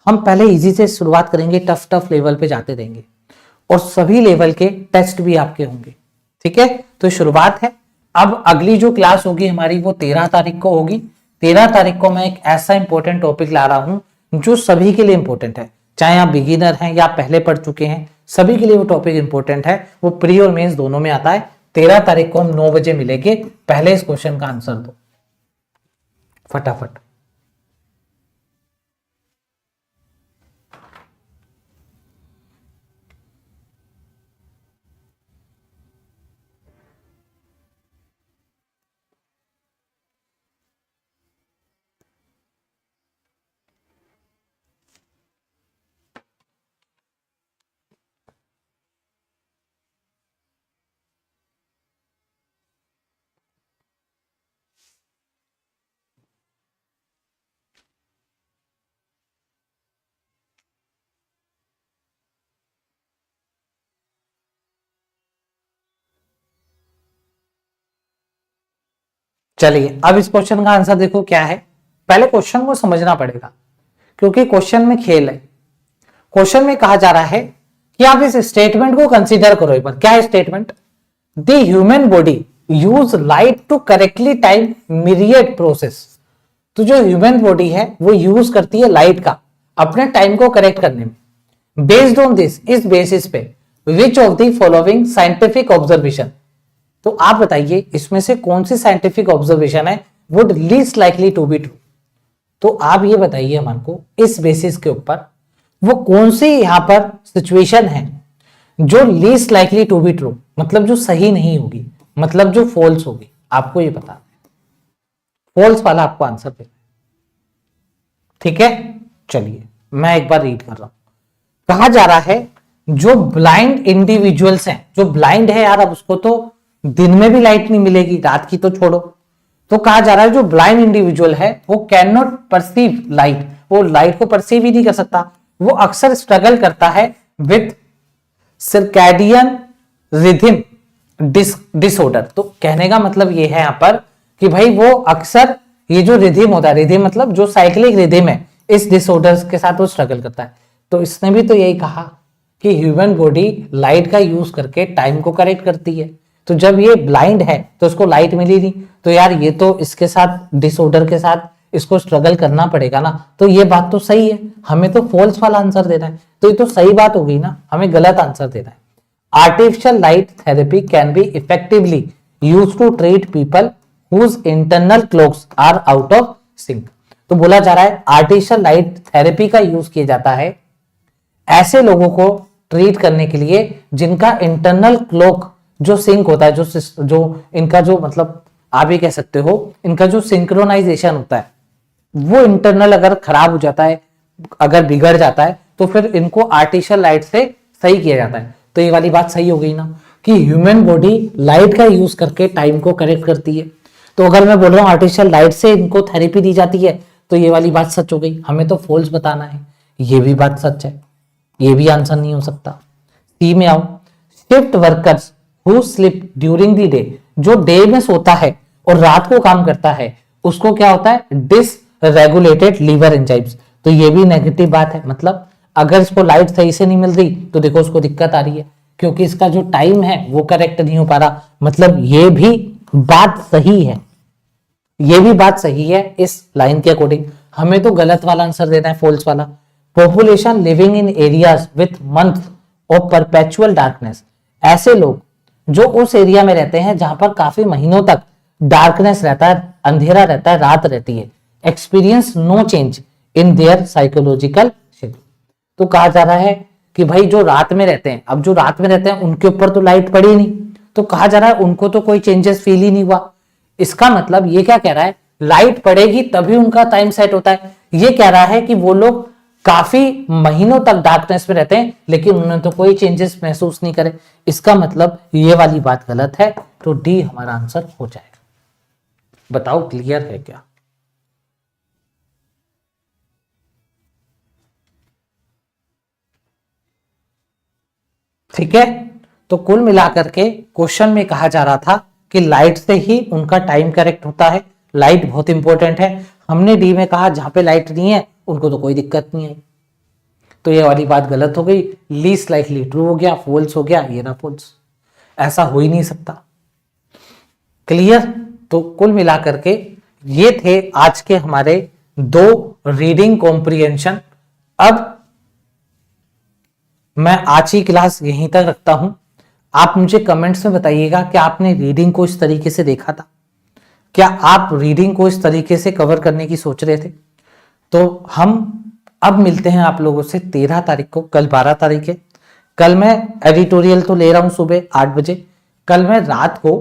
हम पहले इजी से शुरुआत करेंगे, टफ टफ लेवल पे जाते रहेंगे और सभी लेवल के टेस्ट भी आपके होंगे। ठीक है, तो शुरुआत है। अब अगली जो क्लास होगी हमारी वो 13 तारीख को होगी। 13 तारीख को मैं एक ऐसा इंपॉर्टेंट टॉपिक ला रहा हूं जो सभी के लिए इंपॉर्टेंट है, चाहे आप बिगिनर हैं या पहले पढ़ चुके हैं, सभी के लिए वो टॉपिक इंपॉर्टेंट है। वो प्री और मेंस दोनों में आता है। 13 तारीख को हम 9 बजे मिलेंगे। पहले इस क्वेश्चन का आंसर दो फटाफट। चलिए अब इस क्वेश्चन का आंसर देखो क्या है। पहले क्वेश्चन को समझना पड़ेगा क्योंकि क्वेश्चन में खेल है। क्वेश्चन में कहा जा रहा है कि आप इस स्टेटमेंट को कंसीडर करो एक बार। क्या है statement? The human body use light to correctly time myriad process. तो जो ह्यूमन बॉडी है वो यूज करती है लाइट का अपने टाइम को करेक्ट करने में। बेस्ड ऑन दिस, इस बेसिस पे, which of the following scientific observation, तो आप बताइए इसमें से कौन सी साइंटिफिक ऑब्जर्वेशन है would least likely to be true. तो आप ये बताइए हमारे को इस बेसिस के ऊपर वो कौन सी यहां पर सिचुएशन है जो least likely to be true, मतलब जो सही नहीं होगी, मतलब जो फॉल्स होगी। आपको ये पता है, फॉल्स वाला आपको आंसर देना है। ठीक है, चलिए मैं एक बार रीड कर रहा हूं। कहा जा रहा है जो ब्लाइंड इंडिविजुअल्स हैं, जो ब्लाइंड है यार, अब उसको तो दिन में भी लाइट नहीं मिलेगी, रात की तो छोड़ो। तो कहा जा रहा है जो ब्लाइंड इंडिविजुअल है वो कैन नॉट परसीव लाइट, वो लाइट को परसीव ही नहीं कर सकता। वो अक्सर स्ट्रगल करता है विथ सर्कैडियन रिथिम डिसऑर्डर। तो कहने का मतलब ये है यहां पर कि भाई वो अक्सर ये जो रिथिम होता है, रिथिम मतलब जो साइक्लिक रिथिम है, इस डिसऑर्डर के साथ वो स्ट्रगल करता है। तो इसने भी तो यही कहा कि ह्यूमन बॉडी लाइट का यूज करके टाइम को करेक्ट करती है। तो जब ये ब्लाइंड है तो उसको लाइट मिली नहीं, तो यार ये तो इसके साथ डिसऑर्डर के साथ इसको स्ट्रगल करना पड़ेगा ना। तो ये बात तो सही है, हमें तो फॉल्स वाला आंसर देना है, तो ये तो सही बात हो गई ना, हमें गलत आंसर देना है। Artificial light therapy can be effectively use to treat people whose internal clocks are out of sync. तो बोला जा रहा है आर्टिफिशियल लाइट थेरेपी का यूज किया जाता है ऐसे लोगों को ट्रीट करने के लिए जिनका इंटरनल क्लॉक जो सिंक होता है, जो इनका जो मतलब आप ये कह सकते हो इनका जो सिंक्रोनाइजेशन होता है वो इंटरनल अगर खराब हो जाता है, अगर बिगड़ जाता है, तो फिर इनको आर्टिफिशियल लाइट से सही किया जाता है। तो ये वाली बात सही हो गई ना कि ह्यूमन बॉडी लाइट का यूज करके टाइम को करेक्ट करती है। तो अगर मैं बोल रहा हूँ आर्टिफिशियल लाइट से इनको थेरेपी दी जाती है, तो ये वाली बात सच हो गई, हमें तो फॉल्स बताना है, ये भी बात सच है, ये भी आंसर नहीं हो सकता। सी में आओ, shift workers who sleep during the day, जो डे में सोता है और रात को काम करता है उसको क्या होता है, डिसरेगुलेटेड लीवर एंजाइम्स। तो ये भी नेगेटिव बात है, मतलब अगर इसको लाइट सही से नहीं मिल रही तो देखो उसको दिक्कत आ रही है क्योंकि इसका जो टाइम है वो करेक्ट नहीं हो पा रहा। मतलब ये भी बात सही है, ये भी बात सही है इस लाइन के अकॉर्डिंग। हमें तो गलत वाला आंसर देना है, फॉल्स वाला। Population living in areas with month of perpetual darkness, ऐसे लोग जो उस एरिया में रहते हैं जहां पर काफी महीनों तक डार्कनेस रहता है, अंधेरा रहता है, रात रहती है, experience no change in their psychological schedule. तो कहा जा रहा है कि भाई जो रात में रहते हैं, अब जो रात में रहते हैं उनके ऊपर तो लाइट पड़ी नहीं, तो कहा जा रहा है उनको तो कोई चेंजेस फील ही नहीं हुआ। इसका मतलब ये क्या कह रहा है, लाइट पड़ेगी तभी उनका टाइम सेट होता है। ये कह रहा है कि वो लोग काफी महीनों तक डार्कनेस में रहते हैं लेकिन उन्होंने तो कोई चेंजेस महसूस नहीं करे। इसका मतलब ये वाली बात गलत है, तो डी हमारा आंसर हो जाएगा। बताओ क्लियर है क्या? ठीक है, तो कुल मिलाकर के क्वेश्चन में कहा जा रहा था कि लाइट से ही उनका टाइम करेक्ट होता है, लाइट बहुत इंपॉर्टेंट है। हमने डी में कहा जहां पे लाइट नहीं है उनको तो कोई दिक्कत नहीं आई, तो ये वाली बात गलत हो गई। लीस्ट लाइकली ट्रू हो गया, फॉल्स हो गया, ये ना फॉल्स, ऐसा हो ही नहीं सकता। क्लियर? तो कुल मिलाकर के ये थे आज के हमारे 2 रीडिंग कॉम्प्रिहेंशन। अब मैं आज की क्लास यहीं तक रखता हूं। आप मुझे कमेंट्स में बताइएगा कि आपने रीडिंग को इस तरीके से देखा था, क्या आप रीडिंग को इस तरीके से कवर करने की सोच रहे थे? तो हम अब मिलते हैं आप लोगों से 13 तारीख को, कल 12 तारीख है। कल मैं एडिटोरियल तो ले रहा हूं सुबह 8 बजे, कल मैं रात को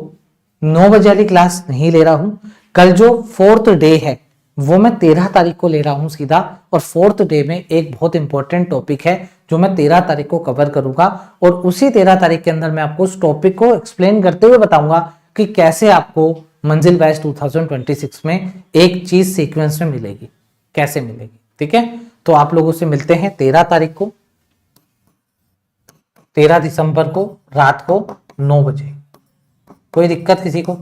9 बजे वाली क्लास नहीं ले रहा हूं। कल जो 4th डे है वो मैं 13 तारीख को ले रहा हूं सीधा, और 4th डे में एक बहुत इंपॉर्टेंट टॉपिक है जो मैं 13 तारीख को कवर करूंगा, और उसी 13 तारीख के अंदर मैं आपको उस टॉपिक को एक्सप्लेन करते हुए बताऊंगा कि कैसे आपको मंजिल बैच 2026 में एक चीज सीक्वेंस में मिलेगी, कैसे मिलेगी। ठीक है, तो आप लोगों से मिलते हैं 13 तारीख को, 13 दिसंबर को रात को 9 बजे। कोई दिक्कत किसी को?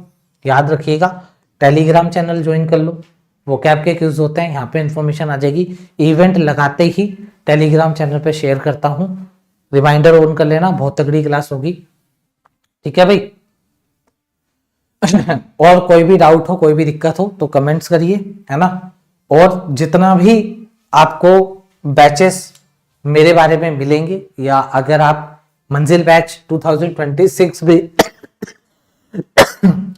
याद रखिएगा टेलीग्राम चैनल ज्वाइन कर लो, वो कैप के क्यूज होते हैं, यहाँ पे इंफॉर्मेशन आ जाएगी। इवेंट लगाते ही टेलीग्राम चैनल पे शेयर करता हूँ, रिमाइंडर ऑन कर लेना, बहुत तगड़ी क्लास होगी। ठीक है भाई? और कोई भी डाउट हो, कोई भी दिक्कत हो तो कमेंट्स करिए, है ना। और जितना भी आपको बैचेस मेरे बारे में मिलेंगे, या अगर आप मंजिल बैच 2026 भी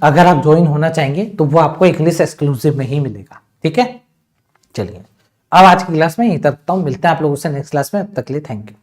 अगर आप ज्वाइन होना चाहेंगे तो वो आपको इंग्लिश एक्सक्लूसिव में ही मिलेगा। ठीक है, चलिए अब आज की क्लास में यहीं तक रखता हूं, मिलते हैं आप लोगों से नेक्स्ट क्लास में, तब तक के लिए थैंक यू।